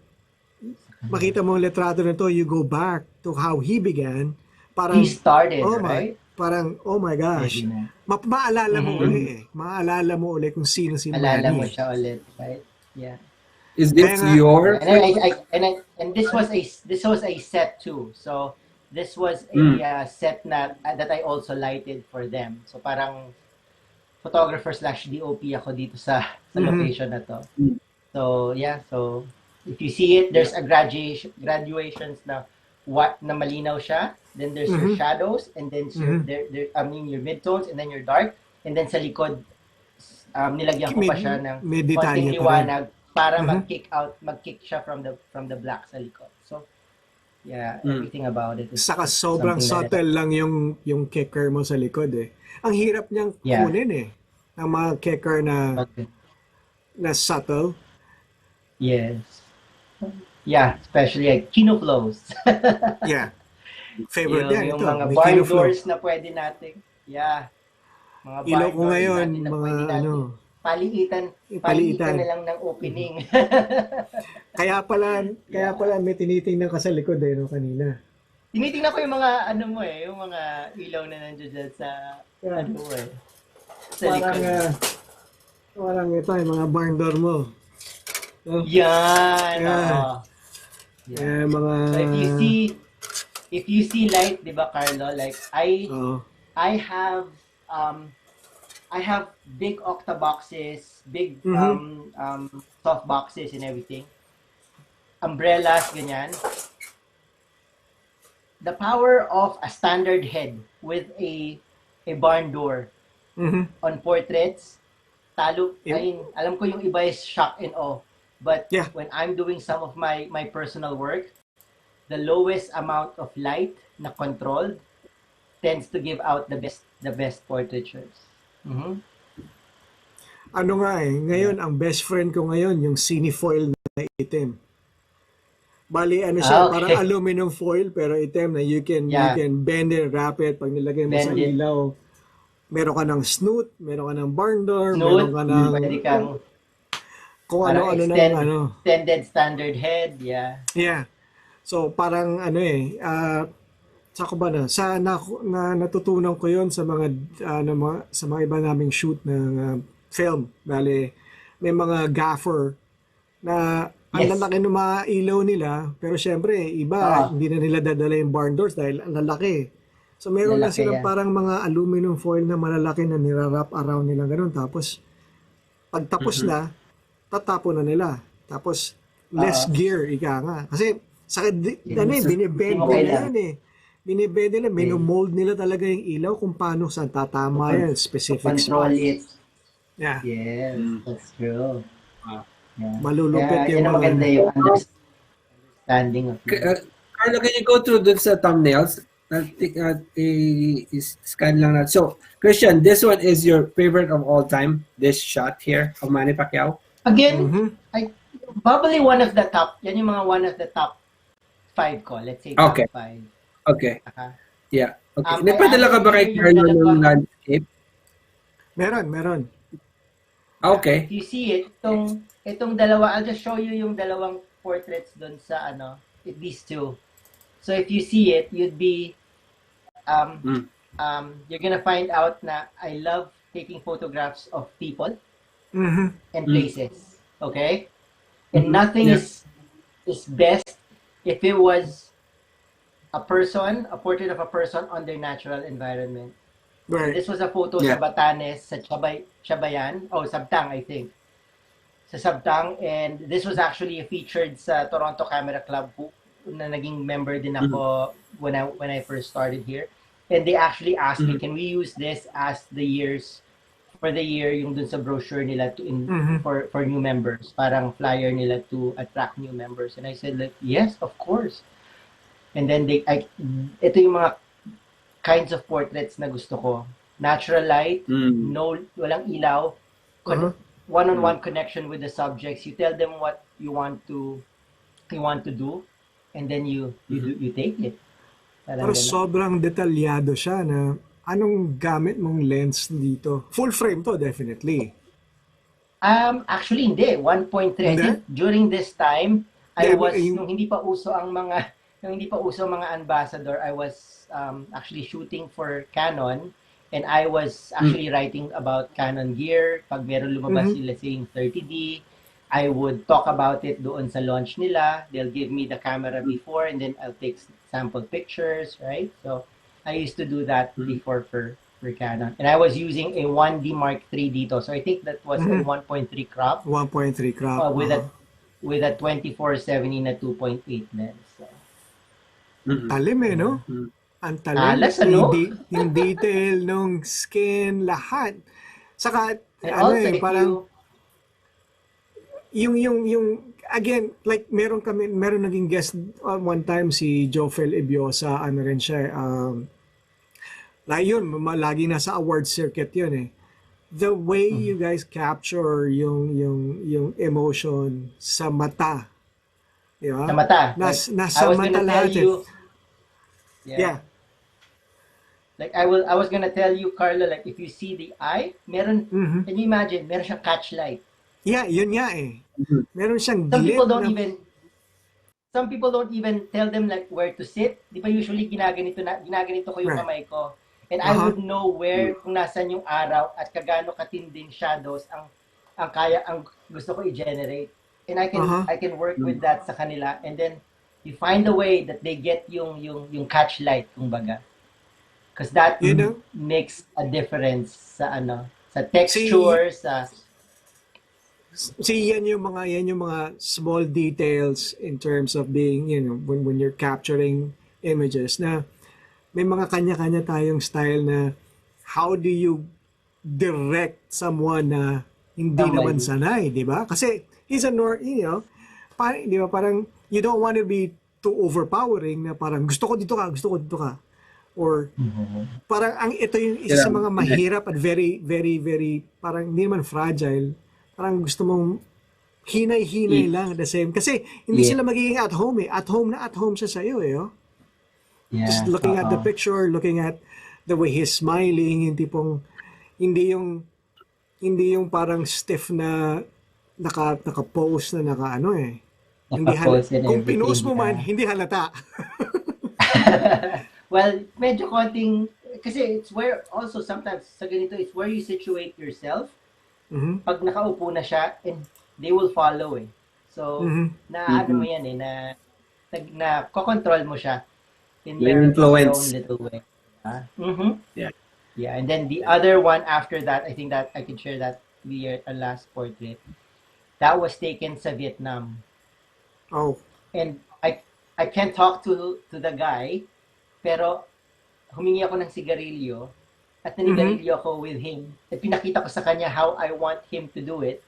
makita mo ang litrato nito, you go back to how he began. Parang, he started, right? Parang, oh my gosh. Maalala mo uli Maalala mo uli kung sino si Manny. Maalala mo siya ulit, right? Yeah. Is this your? And this was a set too. So this was a set that I also lighted for them. So parang photographer/DOP ako dito sa location na to. So yeah, so if you see it, there's a graduations na malinaw siya. Then there's your shadows, and then your midtones, and then your dark, and then sa likod nilagyan ko pa siya ng konting liwanag para mag-kick siya from the black sa likod. So yeah, everything about it is saka sobrang subtle lang yung kicker mo sa likod eh. Ang hirap niyang kunin eh. Ang mga kicker na subtle. Yes. Yeah, especially like Kino flows. Yeah. Favorite yan yung ito. mga barn doors na pwede natin. Yeah. Mga ilaw ko doors ngayon, natin na mga pwede natin. Paliitan na lang ng opening. Kaya pala may tinitingnan ka sa likod eh, no, kanina. Tinitingnan ko yung mga yung mga ilaw na nandiyan dyan sa sa likod. Parang ito yung mga barn door mo. So, yan. Mga so if you see light, di ba, Carlo, like I have big octa boxes, big soft boxes and everything. Umbrellas, ganyan. The power of a standard head with a barn door on portraits, alam ko yung iba is shock and awe. But when I'm doing some of my personal work, the lowest amount of light na controlled tends to give out the best portraitures. Ano nga eh, ngayon ang best friend ko ngayon yung cinefoil na itim. Bali siya, parang aluminum foil pero itim na you can bend and wrap it pag nilagay mo sa ilaw. Meron ka ng snoot, meron ka ng barn door, meron ka ng kung ano-ano na extended standard head, Yeah. So parang sa natutunan ko 'yon sa mga sa mga iba naming shoot ng film. Bale, may mga gaffer na ang lalaki ng mga ilaw nila, pero syempre iba hindi na nila dadala yung barn doors dahil ang lalaki. So meron na silang parang mga aluminum foil na malalaki na nirarap around nila ganun, tapos pagtapos na tatapon na nila. Tapos less gear ika nga. Kasi binibend nila yan eh. Binibend nila, minomold nila talaga yung ilaw kung paano saan tatama yan, specific control it. Yeah. Yes, that's true. Malulupit yung maganda yung understanding of it. Carlo, can you go through dun sa thumbnails? scan lang natin. So, Christian, this one is your favorite of all time, this shot here of Manny Pacquiao? Again, probably one of the top, yan yung mga one of the top 5 ko. Let's say top 5. Okay. Yeah. Okay. I Nagpadala ka ba kay added Carlo yung ng landscape? Meron. Okay. If you see it, itong dalawa, I'll just show you yung dalawang portraits dun sa these two. So if you see it, you'd be you're gonna find out na I love taking photographs of people and places. Okay? And nothing is best if it was a portrait of a person on their natural environment. Right. This was a photo sa Batanes, sa Chabayan, Sabtang, I think. Sa Sabtang, and this was actually featured sa Toronto Camera Club na naging member din ako when I first started here. And they actually asked me, can we use this as for the year yung dun sa brochure nila for new members, parang flyer nila to attract new members. And I said, like, yes, of course. And then ito yung mga kinds of portraits na gusto ko. Natural light, walang ilaw, one-on-one connection with the subjects. You tell them what you want to do, and then you take it. Pero sobrang detalyado siya na anong gamit mong lens dito? Full frame to, definitely. Actually, hindi. 1.3. I think during this time, nung hindi pa uso ang mga ambassador, I was actually shooting for Canon, and I was actually writing about Canon gear. Pag meron lumabas sila saying 30D, I would talk about it doon sa launch nila. They'll give me the camera before, and then I'll take sample pictures, right? So I used to do that before for Canon. And I was using a 1D Mark III dito. So I think that was a 1.3 crop. 1.3 crop. With a 24-70 na 2.8 lens. So. Talim no? Ang talim. Yung detail, nung skin, lahat. Saka, parang, yung again, like meron naging guest one time si Jofel Ibiosa, rin siya, lagi nasa award circuit yun eh. The way you guys capture yung emotion sa mata. Diba? Sa mata. Nasa mata lahat eh. Yeah. Like I was gonna tell you, Carlo, like if you see the eye, can you imagine, meron siyang catch light. Yeah, yun nga eh. Meron siyang Some people don't even tell them like where to sit. Di ba usually ginaganito ko yung kamay ko. And I would know kung nasan yung araw at kagano katinding shadows ang gusto ko i-generate. And I can work with that sa kanila, and then you find a way that they get yung catch light, kumbaga. Because that makes a difference sa texture, yan yung mga small details in terms of being, when you're capturing images, na may mga kanya-kanya tayong style na how do you direct someone na hindi naman sanay, di ba? Kasi he's di ba, parang you don't want to be too overpowering na parang gusto ko dito ka. Or parang ito yung isa sa mga mahirap at very, very, very, parang hindi naman fragile. Parang gusto mong hinay-hinay lang the same. Kasi hindi sila magiging at home eh. At home siya sa'yo eh. Oh? Yeah, just looking at the picture, looking at the way he's smiling, yung tipong, hindi yung parang stiff na naka-pose na eh. Hindi halata. Kung pinost mo man, hindi halata. Well, medyo konting, kasi it's where, also sometimes, sa ganito, it's where you situate yourself. Pag nakaupo na siya, and they will follow eh. So, mo yan eh, na kokontrol mo siya in your own little way. Yeah, and then the other one after that, I think that I can share that to be our last portrait. That was taken sa Vietnam. Oh. And I can't talk to the guy, pero humingi ako ng sigarilyo at nanigarilyo ako with him. At pinakita ko sa kanya how I want him to do it.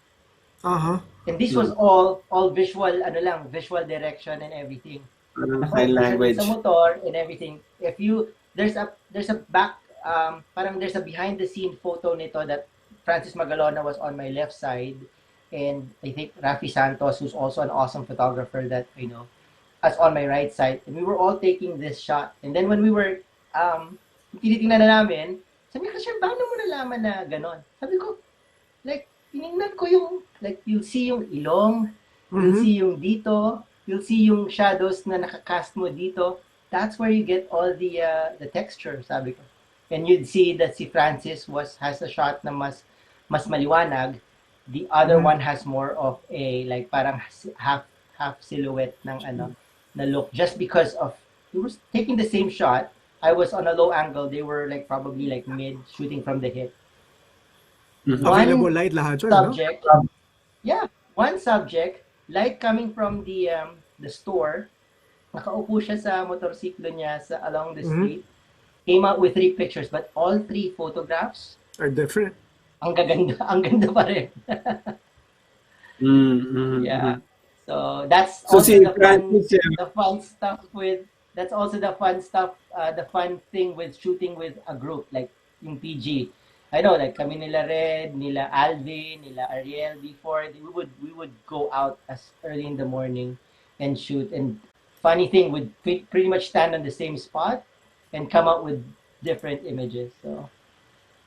And this was all visual, visual direction and everything. Sign Nakaupo siya dun language. sa motor and everything. If you, there's a back, parang there's a behind the scene photo nito that Francis Magalona was on my left side, and I think Rafi Santos, who's also an awesome photographer that I know, as on my right side. And we were all taking this shot. And then when we were, tinitingnan na namin, sabi ko siya, paano mo nalaman na ganon? Sabi ko, like, tinignan ko yung, like, you'll see yung ilong, you'll see yung dito, you'll see yung shadows na nakakast mo dito. That's where you get all the texture, sabi ko. And you'd see that si Francis has a shot na mas maliwanag. The other one has more of a, like, parang half silhouette ng na look, just because of, we were taking the same shot. I was on a low angle. They were like probably like mid, shooting from the hip. Available light lahat yun, subject, no? Yeah, one subject, light coming from the store. Nakaupo siya sa motorsiklo niya along the street. Came out with 3 pictures, but all 3 photographs are different. Ang ganda pa rin. Yeah. So that's also the fun stuff with. That's also the fun stuff. The fun thing with shooting with a group like yung PG. I know, like kami nila Red, nila Alvin, nila Ariel before we would go out as early in the morning and shoot. And funny thing, would pretty much stand on the same spot and come out with different images. So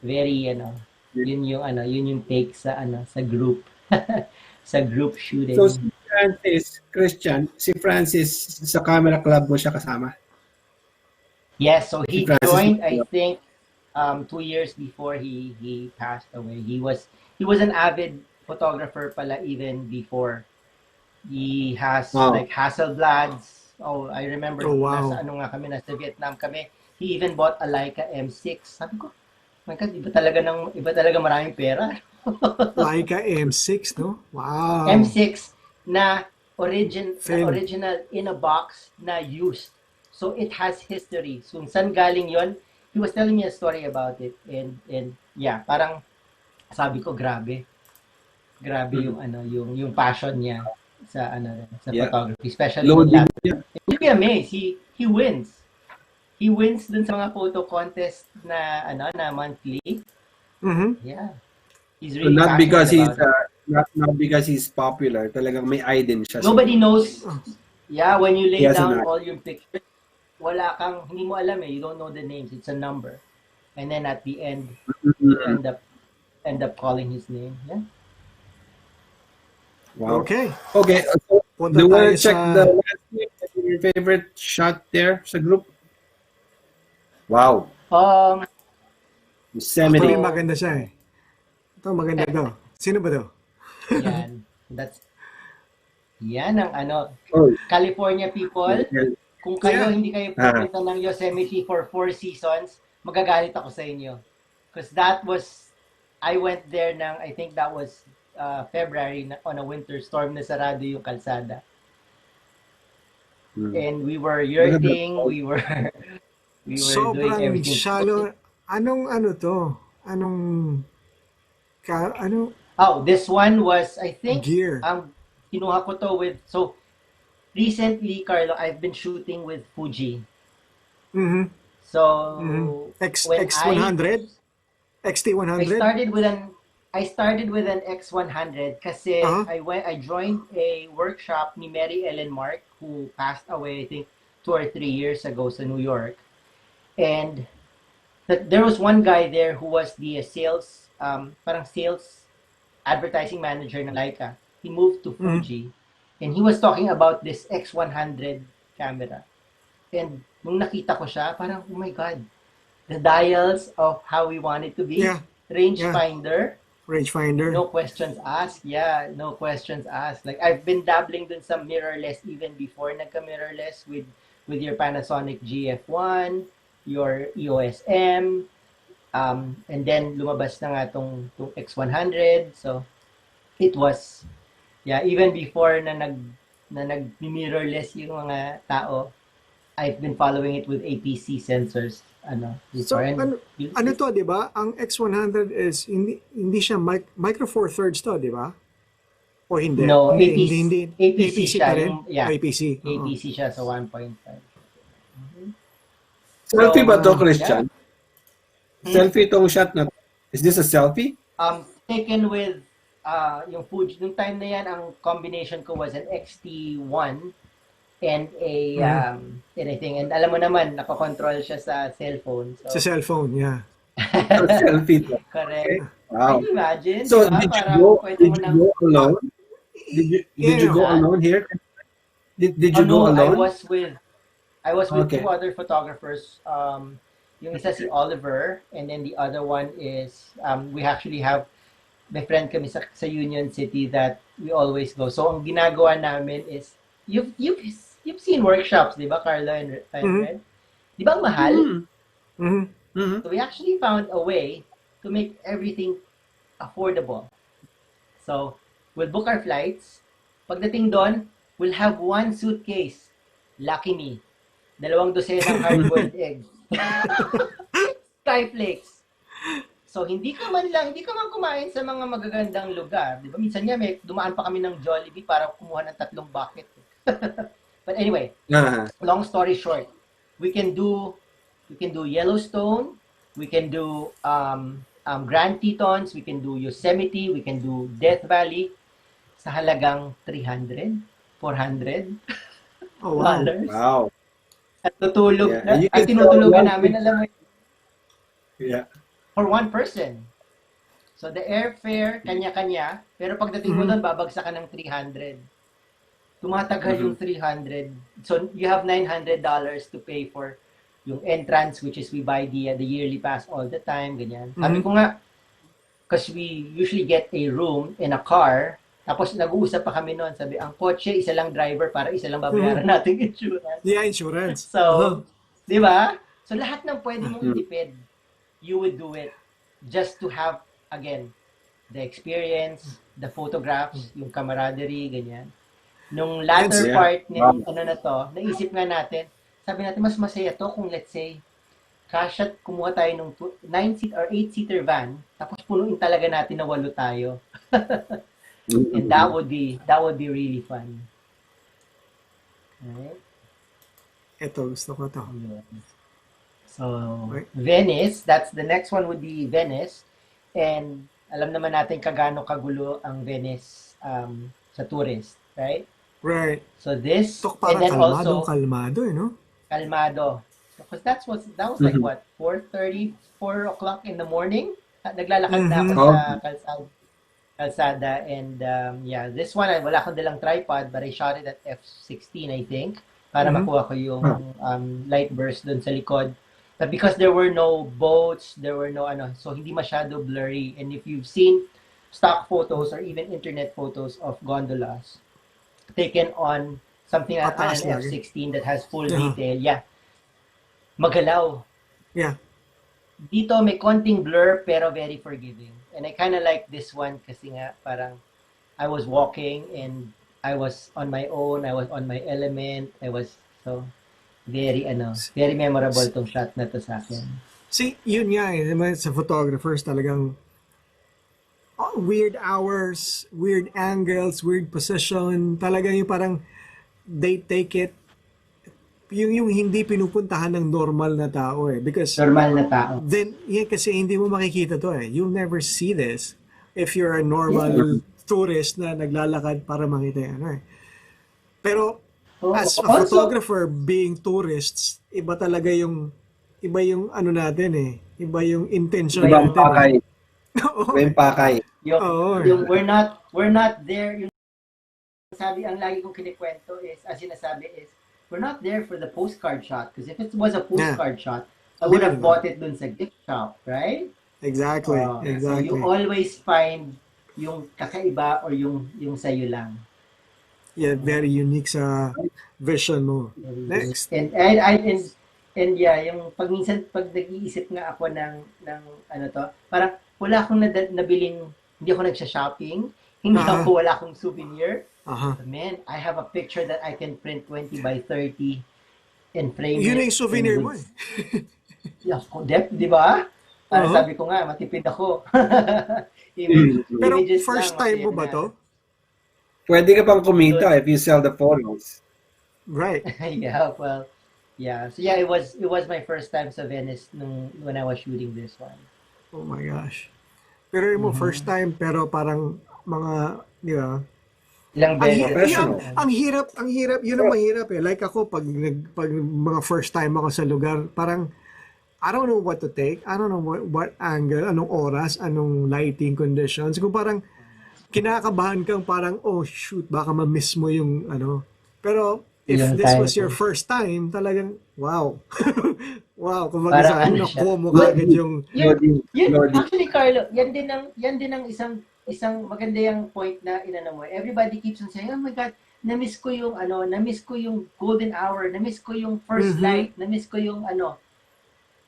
very yun yung take sa group sa group shooting. So si Francis sa camera club mo siya kasama? Yes, so he joined, I think 2 years before he passed away. He was an avid photographer pala even before. He has like Hasselblads. Oh, I remember nasa Vietnam kami. He even bought a Leica M6. Sabi ko, my God, iba talaga maraming pera. Leica M6, no? Wow. M6 na original in a box na used. So it has history. So saan galing yon? He was telling me a story about it, and yeah, parang sabi ko grabe yung passion niya sa photography, especially you'll be amazed. He wins dun sa mga photo contest na monthly. Yeah, he's really not because he's popular. Talagang may eye din siya. Nobody knows. Yeah, when you lay down all your pictures, hindi mo alam you don't know the names. It's a number, and then at the end, you end up calling his name. Yeah. Wow. Okay. So, do you want to check the your favorite shot there sa group? Wow. Yosemite. Actually, maganda siya eh. Ito maganda daw. Sino ba daw? Yan ang California people. Kung kayo hindi kayo pupunta ng Yosemite for 4 seasons, magagalit ako sa inyo. Because I went there I think that was February on a winter storm na sarado yung kalsada. And we were yurting, we were doing everything. Shallow. Anong to? This one was, I think, gear. Kinuha ko to with, so recently, Carlo, I've been shooting with Fuji. So X100? XT100? I started with an X100 kasi I joined a workshop ni Mary Ellen Mark, who passed away I think 2 or 3 years ago sa New York. And there was one guy there who was the sales advertising manager ng Leica. He moved to Fuji and he was talking about this X100 camera. And nung nakita ko siya, parang, oh my God, the dials of how we want it to be. Rangefinder. No questions asked. Yeah, no questions asked. Like, I've been dabbling dun sa mirrorless even before nagka-mirrorless with your Panasonic GF1, your EOS M, and then lumabas na nga tong X100. So, it was, even before na nag-mirrorless yung mga tao, I've been following it with APC sensors. So, ano to, di ba? Ang X100 is, hindi siya Micro Four Thirds to, di ba? O hindi? No, Hindi. APC APC siya. pa rin? Yeah, APC. Oo. APC siya sa 1.5. Selfie ba to, Yeah. Christian? Selfie tong shot na to. Is this a selfie? Taken with yung Fuji. Nung time na yan, ang combination ko was an XT1 and anything. And alam mo naman, nakakontrol siya sa cellphone. So. Sa cellphone, yeah. Selfie to. Correct. Wow. Can you imagine? So, diba? did you go alone? Did you go alone here? Did you go alone? I was with Okay. 2 other photographers. Yung isa si Oliver, and then the other one is we actually have may friend kami sa Union City that we always go. So ang ginagawa namin is you've seen workshops, di ba, Carla and Red? Di ba ang mahal? So we actually found a way to make everything affordable. So we'll book our flights. Pagdating doon, we'll have 1 suitcase. Lucky me. 2 dosenang hard-boiled eggs. Skyflakes. So hindi ka man kumain sa mga magagandang lugar. Di ba? Minsan nga may dumaan pa kami ng Jollibee para kumuha ng 3 bucket. But anyway, long story short, we can do Yellowstone, we can do Grand Tetons, we can do Yosemite, we can do Death Valley sa halagang $300, $400. Oh, wow. Wow. At tutulog, Yeah. at tinutulugan namin, alam mo, Yeah. for 1 person. So the airfare, kanya-kanya, pero pagdating mo doon, babagsak ka ng $300. Tumatagal yung $300. So you have $900 to pay for yung entrance, which is we buy the yearly pass all the time, ganyan. Sabi ko nga, because we usually get a room in a car, tapos nag-uusap pa kami noon, sabi, ang kotse, isa lang driver para isa lang babayaran natin insurance. Yeah, insurance. So, di ba? So lahat ng pwede mong itipid, you would do it just to have, again, the experience, the photographs, yung camaraderie, ganyan. Nung latter part ng na to, naisip nga natin, sabi natin, mas masaya to kung let's say, kasya't kumuha tayo ng 9-seat or 8-seater van, tapos punuin talaga natin na 8 tayo. And that would be really fun. Right? Ito, gusto ko to. So, Venice, that's the next one would be Venice. And alam naman natin kagano kagulo ang Venice sa tourist, right? Right. So this, Ito and then also, kalmado, no? kalmado. Because that was like what, 4:30, 4 o'clock in the morning? Naglalakad na ako sa kalsada, and yeah, this one, wala akong dalang tripod, but I shot it at f16, I think, para makuha ko yung light burst dun sa likod. But because there were no boats, there were no so hindi masyado blurry. And if you've seen stock photos or even internet photos of gondolas taken on something on an F16 that has full detail, magalaw. Yeah. Dito may konting blur pero very forgiving. And I kind of like this one kasi nga parang I was walking and I was on my own, I was on my element, I was so very memorable tong shot na to sa akin. See, yun nga sa photographers talagang weird hours, weird angles, weird position, talagang yung parang they take it yung hindi pinupuntahan ng normal na tao because normal na tao. Then kasi hindi mo makikita to you'll never see this if you're a normal tourist na naglalakad para makita pero as a photographer being tourists, iba talaga yung natin iba yung intention natin. Pakay. Yung pakay. Yung we're not there, yung sabi ang lagi kong kinikwento is sinasabi is we're not there for the postcard shot, because if it was a postcard shot, I would have bought it dun sa gift shop, right? Exactly. So you always find yung kakaiba or yung sa'yo lang. Yeah, very unique sa vision mo. Next. And yung pag nag-iisip nga ako ng parang wala akong nabiling, hindi ako nagsha-shopping, wala akong souvenir. Man, I have a picture that I can print 20 by 30 and frame yun it. Yun yung souvenir mo di ba? Sabi ko nga, matipid ako. Pero first time mo ba to? Pwede ka pang kumita if you sell the photos. Right. Yeah, well, yeah. So yeah, it was my first time sa Venice when I was shooting this one. Oh my gosh. Pero yung mo first time pero parang mga, di ba? Ilang Ang beses. hirap, Professional. ang hirap, yun ang mahirap eh. Like ako, pag mga first time ako sa lugar, parang, I don't know what to take. I don't know what angle, anong oras, anong lighting conditions. Kung parang, kinakabahan kang parang, oh shoot, baka ma-miss mo yung ano. Pero, if Yung this time was your ko. first time, talagang, wow. Wow, kumbaga Parang sa ano siya. nakuha mo Well, kagad yung, Yun, Loading. actually, Carlo, yan din ang isang maganda yung point na inano mo. Everybody keeps on saying, oh my God, na-miss ko yung golden hour, na-miss ko yung first light, na-miss ko yung ano.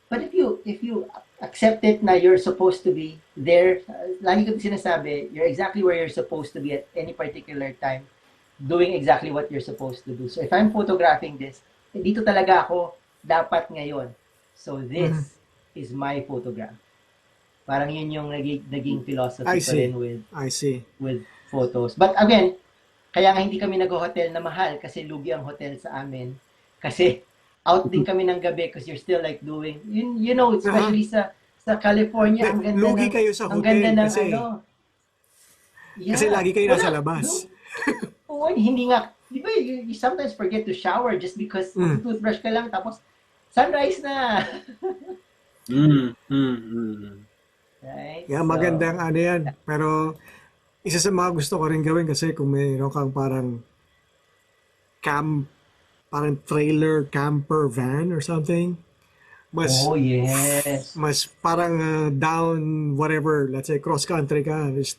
But if you accept it na you're supposed to be there, lagi ko sinasabi, you're exactly where you're supposed to be at any particular time, doing exactly what you're supposed to do. So if I'm photographing this, dito talaga ako dapat ngayon. So this is my photograph. Parang yun yung naging philosophy I ko rin see, with I see. with photos. But again, kaya nga hindi kami nag-hotel na mahal kasi lugi ang hotel sa amin. Kasi out din kami ng gabi because you're still like doing, especially sa California, ang ganda Lugi ng, kayo sa ang ganda hotel ng kasi, ano. kasi Yeah. lagi kayo nasa labas. Oo, hindi nga, di ba, you sometimes forget to shower just because toothbrush ka lang tapos sunrise na. Right? Yeah, magandang ano yan. Pero, isa sa mga gusto ko rin gawin kasi kung mayroon kang parang parang trailer camper van or something, mas Oh, yes. mas parang down whatever, let's say cross country ka, just,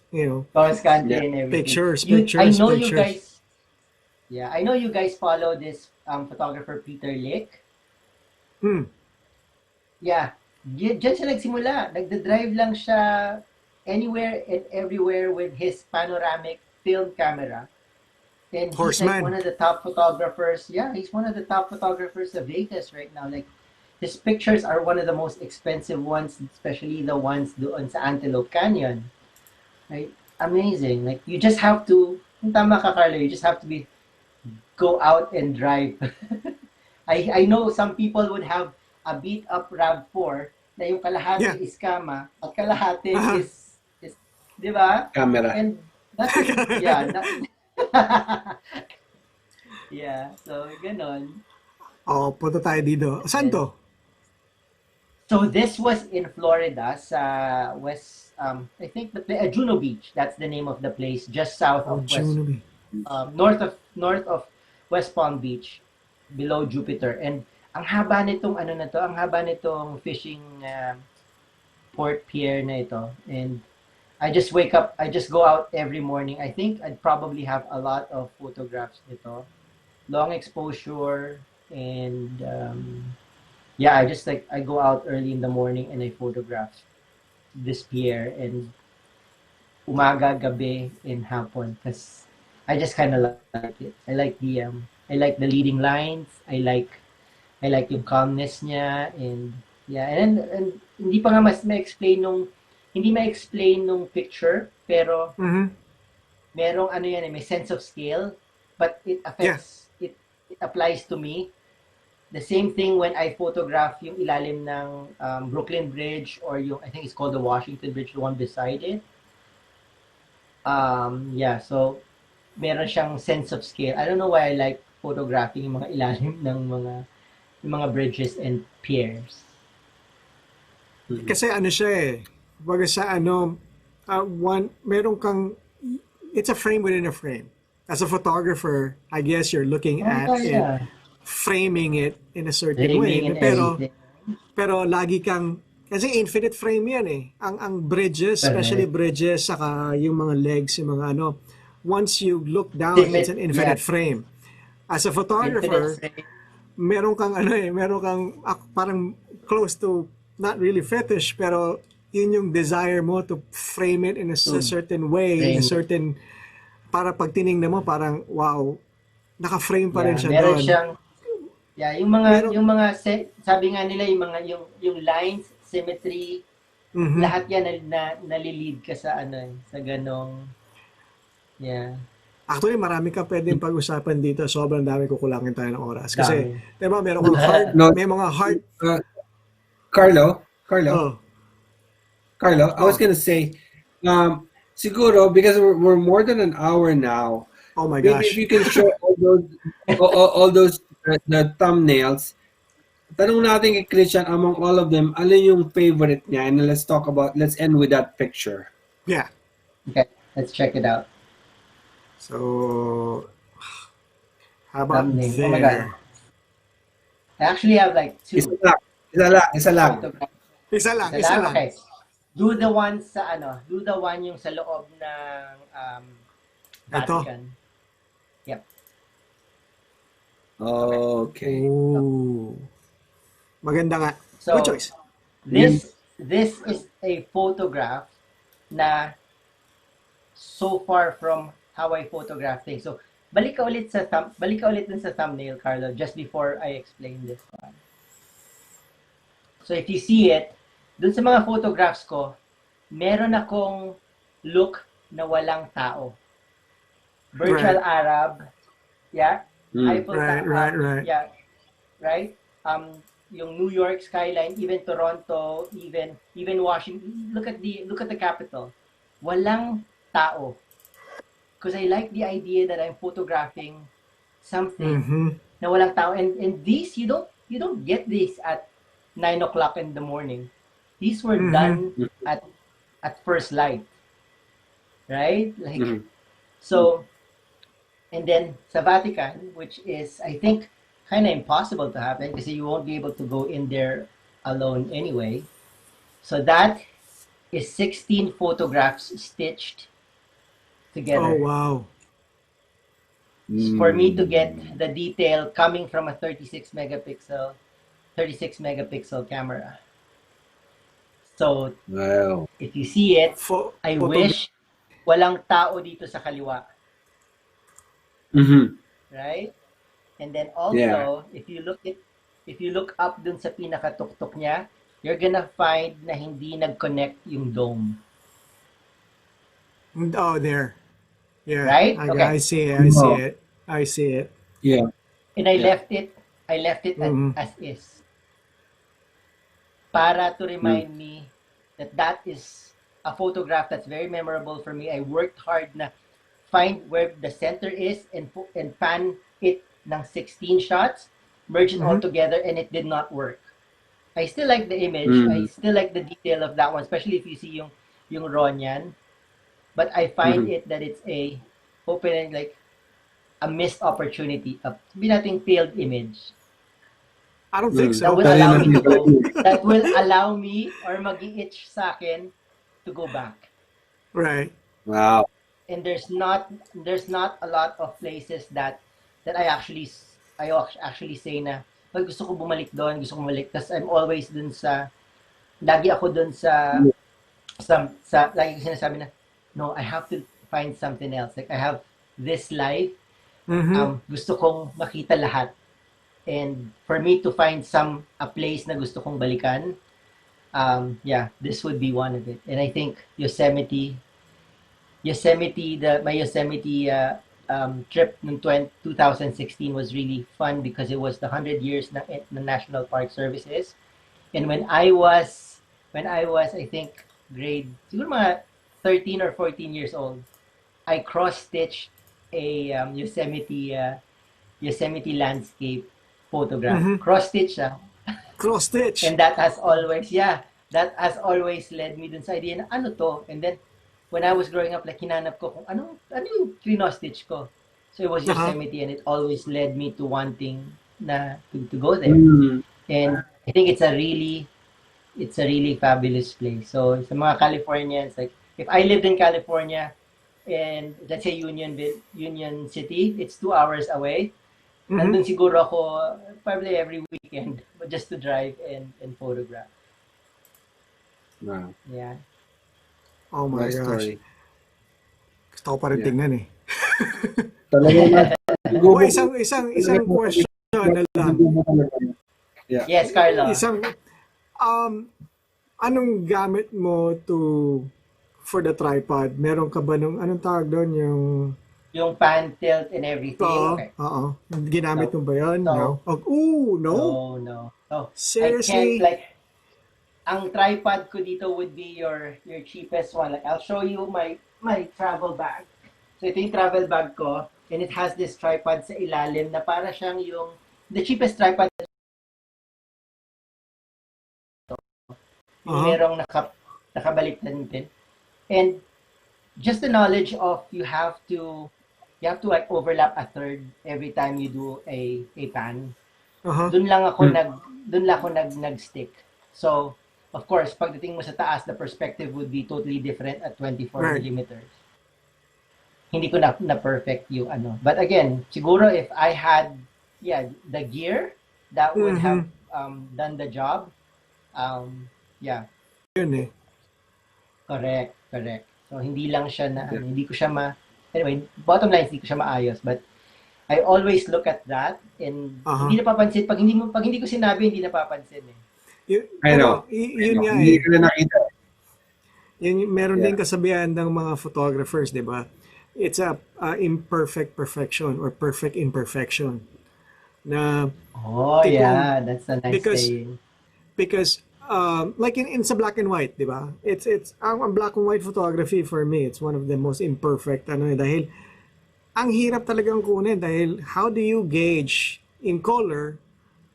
Cross country Yeah. and everything. pictures, I know you pictures. guys. Yeah, I know you guys follow this photographer Peter Lick. Yeah, diyan siya nagsimula. Nagda-drive lang siya anywhere and everywhere with his panoramic film camera. And he's like Horseman. one of the top photographers. Yeah, he's one of the top photographers of Vegas right now. Like, his pictures are one of the most expensive ones, especially the ones doon sa Antelope Canyon. Right? Amazing. Like, you just have to, kung tama ka, Carlo, you just have to go out and drive. I know some people would have a beat up RAV4 na yung kalahati is kama at kalahati is di ba? Camera. And that's, yeah. Yeah, so ganon. Oh, punta tayo dito. Saan to? So this was in Florida sa West, I think Juno Beach. That's the name of the place, just south of Juno. north of West Palm Beach, below Jupiter. And ang haba nitong fishing port pier na ito. And I just go out every morning. I think I'd probably have a lot of photographs nito. Long exposure and yeah, I go out early in the morning and I photograph this pier and umaga, gabi, and hapon because I just kind of like it. I like the leading lines. I like yung calmness niya and yeah, and hindi pa nga hindi ma-explain nung picture pero merong ano yan may sense of scale but it affects it applies to me. The same thing when I photograph yung ilalim ng Brooklyn Bridge or yung I think it's called the Washington Bridge, the one beside it. Yeah, so meron siyang sense of scale. I don't know why I like photographing yung mga ilalim ng mga bridges and piers. Kasi ano siya eh. Baga sa meron kang, it's a frame within a frame. As a photographer, I guess you're looking at it, framing it in a certain way. Pero lagi kang, kasi infinite frame yan eh. Ang bridges, especially bridges, saka yung mga legs, yung mga once you look down, it's an infinite frame. As a photographer, meron kang parang close to, not really fetish, pero yun yung desire mo to frame it in a certain way, in a certain, para pag tinignan mo, parang, wow, naka-frame pa rin siya meron doon. Siyang, yung mga sabi nga nila, yung lines, symmetry, lahat yan na nalilid ka sa sa ganong, yeah. Actually, marami ka pwedeng pag-usapan dito. Sobrang dami kukulangin tayo ng oras. Kasi, Dami. di ba, meron kang heart, No, may mga heart, Carlo, oh, I was gonna say, siguro, because we're more than an hour now, oh my maybe if gosh. you can show all those the thumbnails, tanong natin kay Christian, among all of them, alin yung favorite niya? And let's end with that picture. Yeah. Okay, let's check it out. So, how about Thumbnail. Oh my God. there? I actually have like two Isa lang. photographs. Isa lang, Isa isa lang? lang. Okay. Do the one yung sa loob ng Ito. Vatican. Yep. Okay. Ooh. Maganda nga. So, Good choice. this is a photograph na so far from how I photograph things. So, balik ka ulit dun sa thumbnail, Carlo, just before I explain this one. So, if you see it, dun sa mga photographs ko, meron akong look na walang tao. Virtual Arab, yeah. Eiffel Tower, Right. yeah, right. Yung New York skyline, even Toronto, even Washington. Look at the capital. Walang tao. Because I like the idea that I'm photographing something na walang tao. And these you don't get this at 9 o'clock in the morning. These were done at first light. Right? Like so. And then sa Vatican, which is, I think, kind of impossible to happen because you won't be able to go in there alone anyway. So that is 16 photographs stitched together. Oh, wow. For me to get the detail coming from a 36 megapixel camera. So, Wow. if you see it, I Photo- wish walang tao dito sa kaliwa. Right? And then also, if you look up dun sa pinakatuktok niya, you're gonna find na hindi nag-connect yung dome. Oh, there. Yeah. Right? Okay. I see it. Yeah. And I left it as is. Para to remind me that is a photograph that's very memorable for me. I worked hard na find where the center is and pan it ng 16 shots, merge it all together, and it did not work. I still like the image. I still like the detail of that one, especially if you see yung raw niyan. But I find it that it's a missed opportunity. Sabihin nating failed image. I don't think so. That will allow me to go. That will allow me or mag-i-itch sa akin to go back. Right. Wow. And there's not a lot of places that I actually say na gusto ko bumalik doon, kasi I'm always dun sa lagi ako dun sa lagi ko sinasabi na no, I have to find something else. Like I have this life. Gusto kong makita lahat. And for me to find a place na gusto kong balikan, this would be one of it. And I think Yosemite, my Yosemite trip in 2016 was really fun because it was the 100 years na National Park Services. And when I was I think grade siguro mga 13 or 14 years old, I cross-stitched a Yosemite landscape photograph. Cross-stitch Cross-stitch. And that has always led me dun sa idea na ano to. And then when I was growing up, like hinanap ko kung ano yung cross-stitch ko. So it was Yosemite, and it always led me to wanting to go there. And I think it's a really fabulous place. So sa mga Californians, like if I lived in California and let's say Union City, it's 2 hours away. Nandun siguro ako probably every weekend just to drive and photograph. Wow. Yeah. Oh my Nice gosh. story. Gusto ko pa rin tingnan eh. Talaga O, isang question na lang. Yeah. Yes, Carlo. Anong gamit mo for the tripod? Meron ka ba anong tawag doon? yung pan tilt and everything. Oo, Okay. oo. Ginamit mo ba yun? So, No? No? No. So, I can't Seriously? ang tripod ko dito would be your cheapest one. Like, I'll show you my travel bag. So, ito yung travel bag ko. And it has this tripod sa ilalim na para siyang the cheapest tripod yung merong nakabaliktad din. And just the knowledge of you have to like overlap a third every time you do a pan. Doon lang ako nag-stick. So, of course, pagdating mo sa taas, the perspective would be totally different at 24 millimeters. Hindi ko na perfect yung ano. But again, siguro if I had the gear, that would have done the job. Yun eh. Correct. So, hindi lang siya na, hindi ko siya anyway, bottom line, hindi ko siya maayos. But, I always look at that and hindi napapansin. Pag hindi ko sinabi, hindi napapansin eh. I know. Yun nga Hindi eh. ko na nakita. Meron din kasabihan ng mga photographers, di ba? It's a imperfect perfection or perfect imperfection. Na, That's a nice saying. Because like in sa black and white, di ba? It's ang black and white photography for me, it's one of the most imperfect dahil ang hirap talagang kunin dahil how do you gauge in color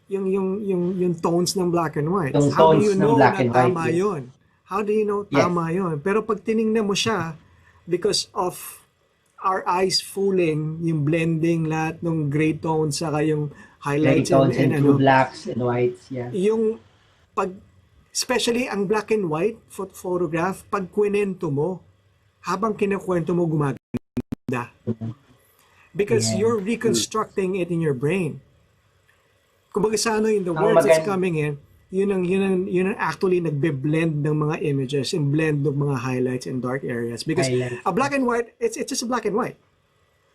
yung tones ng black and white? How do you know na tama yun? How do you know tama yun? Pero pag tiningnan mo siya, because of our eyes fooling, yung blending lahat ng gray tones saka yung highlights and blacks and whites, yung especially ang black and white photograph, pag kwento mo, habang kinukwento mo gumaganda. Because you're reconstructing it in your brain. Kumbaga sa in the words that's coming in, yun ang actually nagbe-blend ng mga images and blend ng mga highlights and dark areas. Because a black and white, it's just a black and white.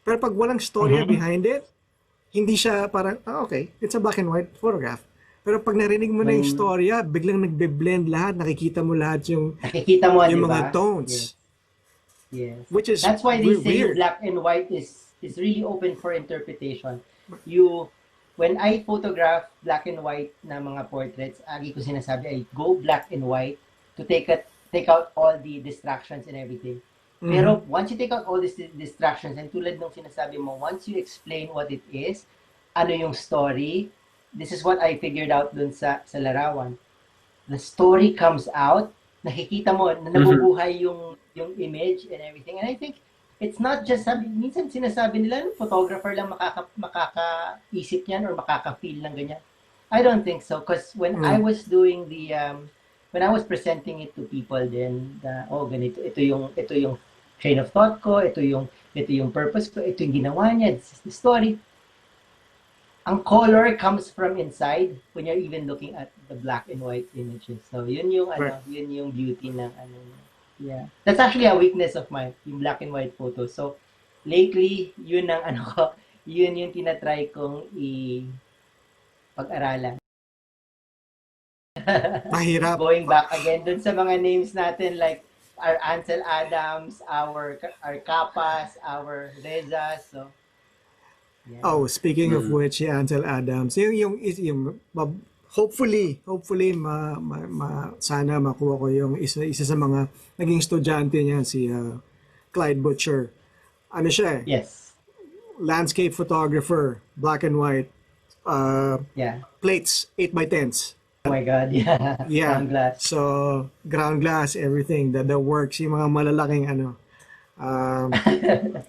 Pero pag walang story behind it, hindi siya parang, okay, it's a black and white photograph. Pero pag narinig mo na yung storya, biglang nagbe-blend lahat, nakikita mo lahat yung mga tones. Yes. Which is that's why they say weird. Black and white is really open for interpretation. When I photograph black and white na mga portraits, agi ko sinasabi ay go black and white to take out all the distractions and everything. Pero once you take out all these distractions, and tulad ng sinasabi mo, once you explain what it is, ano yung story, this is what I figured out dun sa larawan. The story comes out, nakikita mo na nabubuhay yung image and everything. And I think it's not just minsan sinasabi nila photographer lang makakaisip niyan or makaka-feel ng ganyan. I don't think so because when I was doing when I was presenting it to people then ganito ito yung train of thought ko, ito yung purpose ko, ito yung ginawa niya, this is the story. Ang color comes from inside when you're even looking at the black and white images. So yun yung yun yung beauty ng yeah. That's actually a weakness of mine, yung black and white photos. So lately, yun ang yun yung tinatry kong pag-aralan. Mahirap. Going back again dun sa mga names natin like our Ansel Adams, our Capas, our Rezas. So speaking of which, Ansel Adams, yung hopefully sana makuha ko yung isa sa mga naging estudyante niya, si Clyde Butcher. Ano siya eh? Yes. Landscape photographer, black and white, plates, 8x10s. Oh my God, yeah. Ground glass. So, ground glass, everything, the works, yung mga malalaking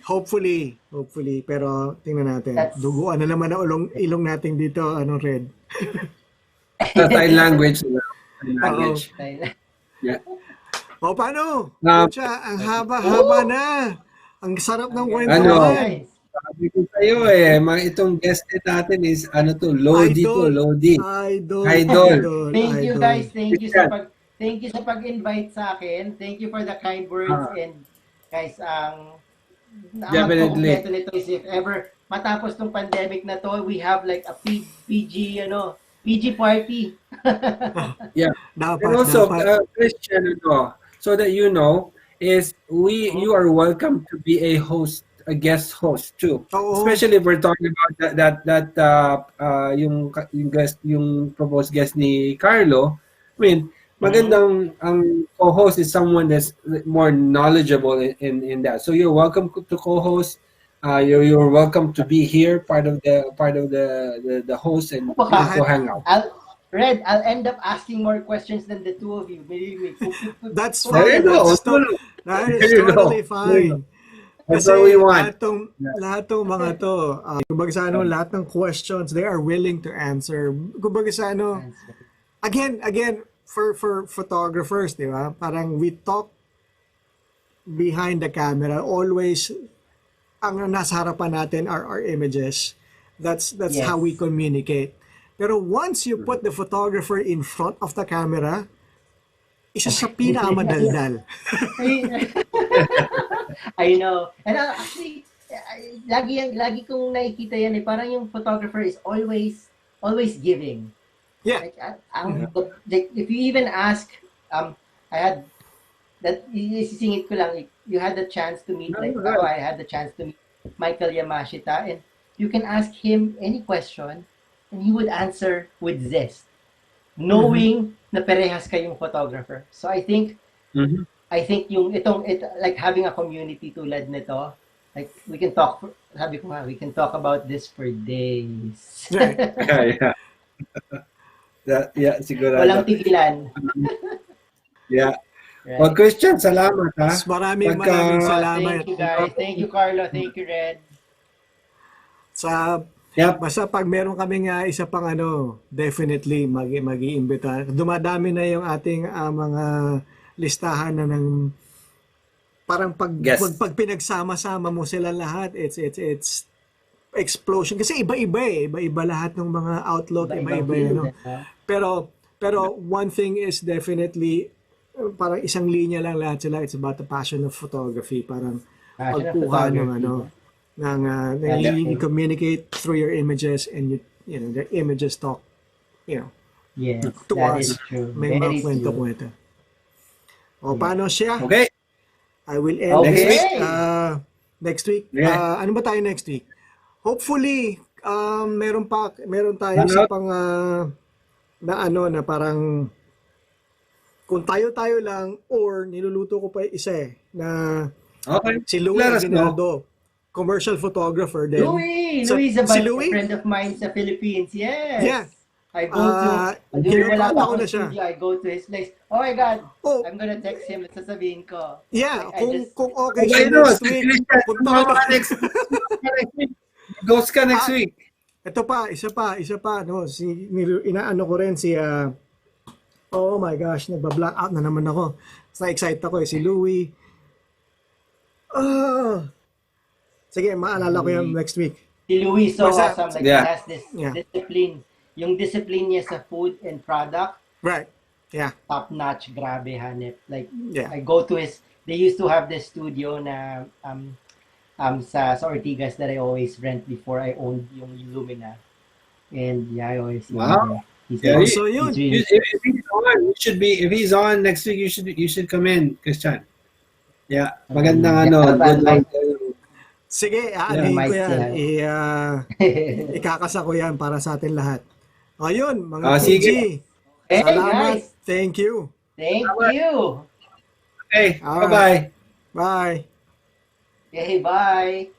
hopefully, pero tingnan natin. Duguan na naman na ilong natin dito, Red. Sign language. Yeah. Paano? Ang haba na. Ang sarap ng kwentuhan. Sabi ko sa'yo itong guest natin is Lodi to, Lodi. Idol. Thank you guys. Thank you sa pag-invite sa akin. Thank you for the kind words and guys, definitely. Nito is if ever matapos tong pandemic na to, we have like a PG party. Yeah. And also, Christian, so that you know, is you are welcome to be a host a guest host too. Oo. Especially if we're talking about yung proposed guest ni Carlo. I mean, magandang ang co-host is someone that's more knowledgeable in that. So you're welcome to co-host. You're welcome to be here, part of the host, and to hang out. I'll end up asking more questions than the two of you. Believe me. That's There fine. you go. That is There you go. totally fine. That's Kasi what we want. lahat ng mga to, kumbaga sa ano, lahat ng questions, they are willing to answer. Kumbaga sa ano, again, for photographers, di ba? Parang we talk behind the camera. Always, ang nasa harapan natin are our images. That's Yes. how we communicate. Pero once you put the photographer in front of the camera, isa sa pinakamadaldal. I know. And actually, lagi kong nakikita yan eh. Parang yung photographer is always giving. Yeah. Like, if you even ask, I had that isisingit ko lang. You had the chance to meet I had the chance to meet Michael Yamashita, and you can ask him any question, and he would answer with zest, knowing na parehas kayong photographer. So I think yung like having a community tulad nito, like we can talk about this for days. Yeah, sigurado. Walang tigilan. Yeah. Right. Well, Christian, salamat ha. Maraming salamat. Thank you guys. Thank you, Carlo. Thank you, Red. Basta pag meron kaming isa pang definitely mag-iimbita. Dumadami na yung ating mga listahan na ng parang pag pinagsama-sama mo sila lahat, it's explosion kasi iba-iba lahat ng mga outlook, iba-iba pero one thing is definitely parang isang linya lang lahat sila. It's about the passion of photography, parang pagkuha ng you communicate through your images, and you know the images talk, yes, to that us. is true. May Very mga kwento. O paano siya? Okay. I will end next week. Yeah. Ano ba tayo next week? Hopefully, meron tayo isa pang na parang kung tayo lang, or niluluto ko pa isa na si Louis Aguinaldo, commercial photographer din. Louis is a friend of mine sa Philippines. Yes. Yeah. I go to wala pa ako sa studio, I go to his place. Oh my God. I'm gonna text him at sasabihin ko. Yeah, kung okay siya next week. Next week. Ghost ka next week. Ito pa, isa pa, inaano ko rin si oh my gosh, nagba-black out na naman ako. Na-excite ako si Louis. Sige, maalala ko yan next week. Si Louis so awesome. Like, he has this discipline. Yung discipline niya sa food and product. Right. Yeah. Top notch, grabe hanip. Like, I go to they used to have this studio na sa Ortigas that I always rent before I owned yung Lumina. And I always so yun. If he's on next week, you should come in, Christian. Yeah, magandang good luck. Sige, aanin ko yan. Ikakasa ko yan para sa atin lahat. Ayun, mga PG. Salamat. Guys. Thank you. Thank you. Okay, bye-bye. Bye. Okay, bye.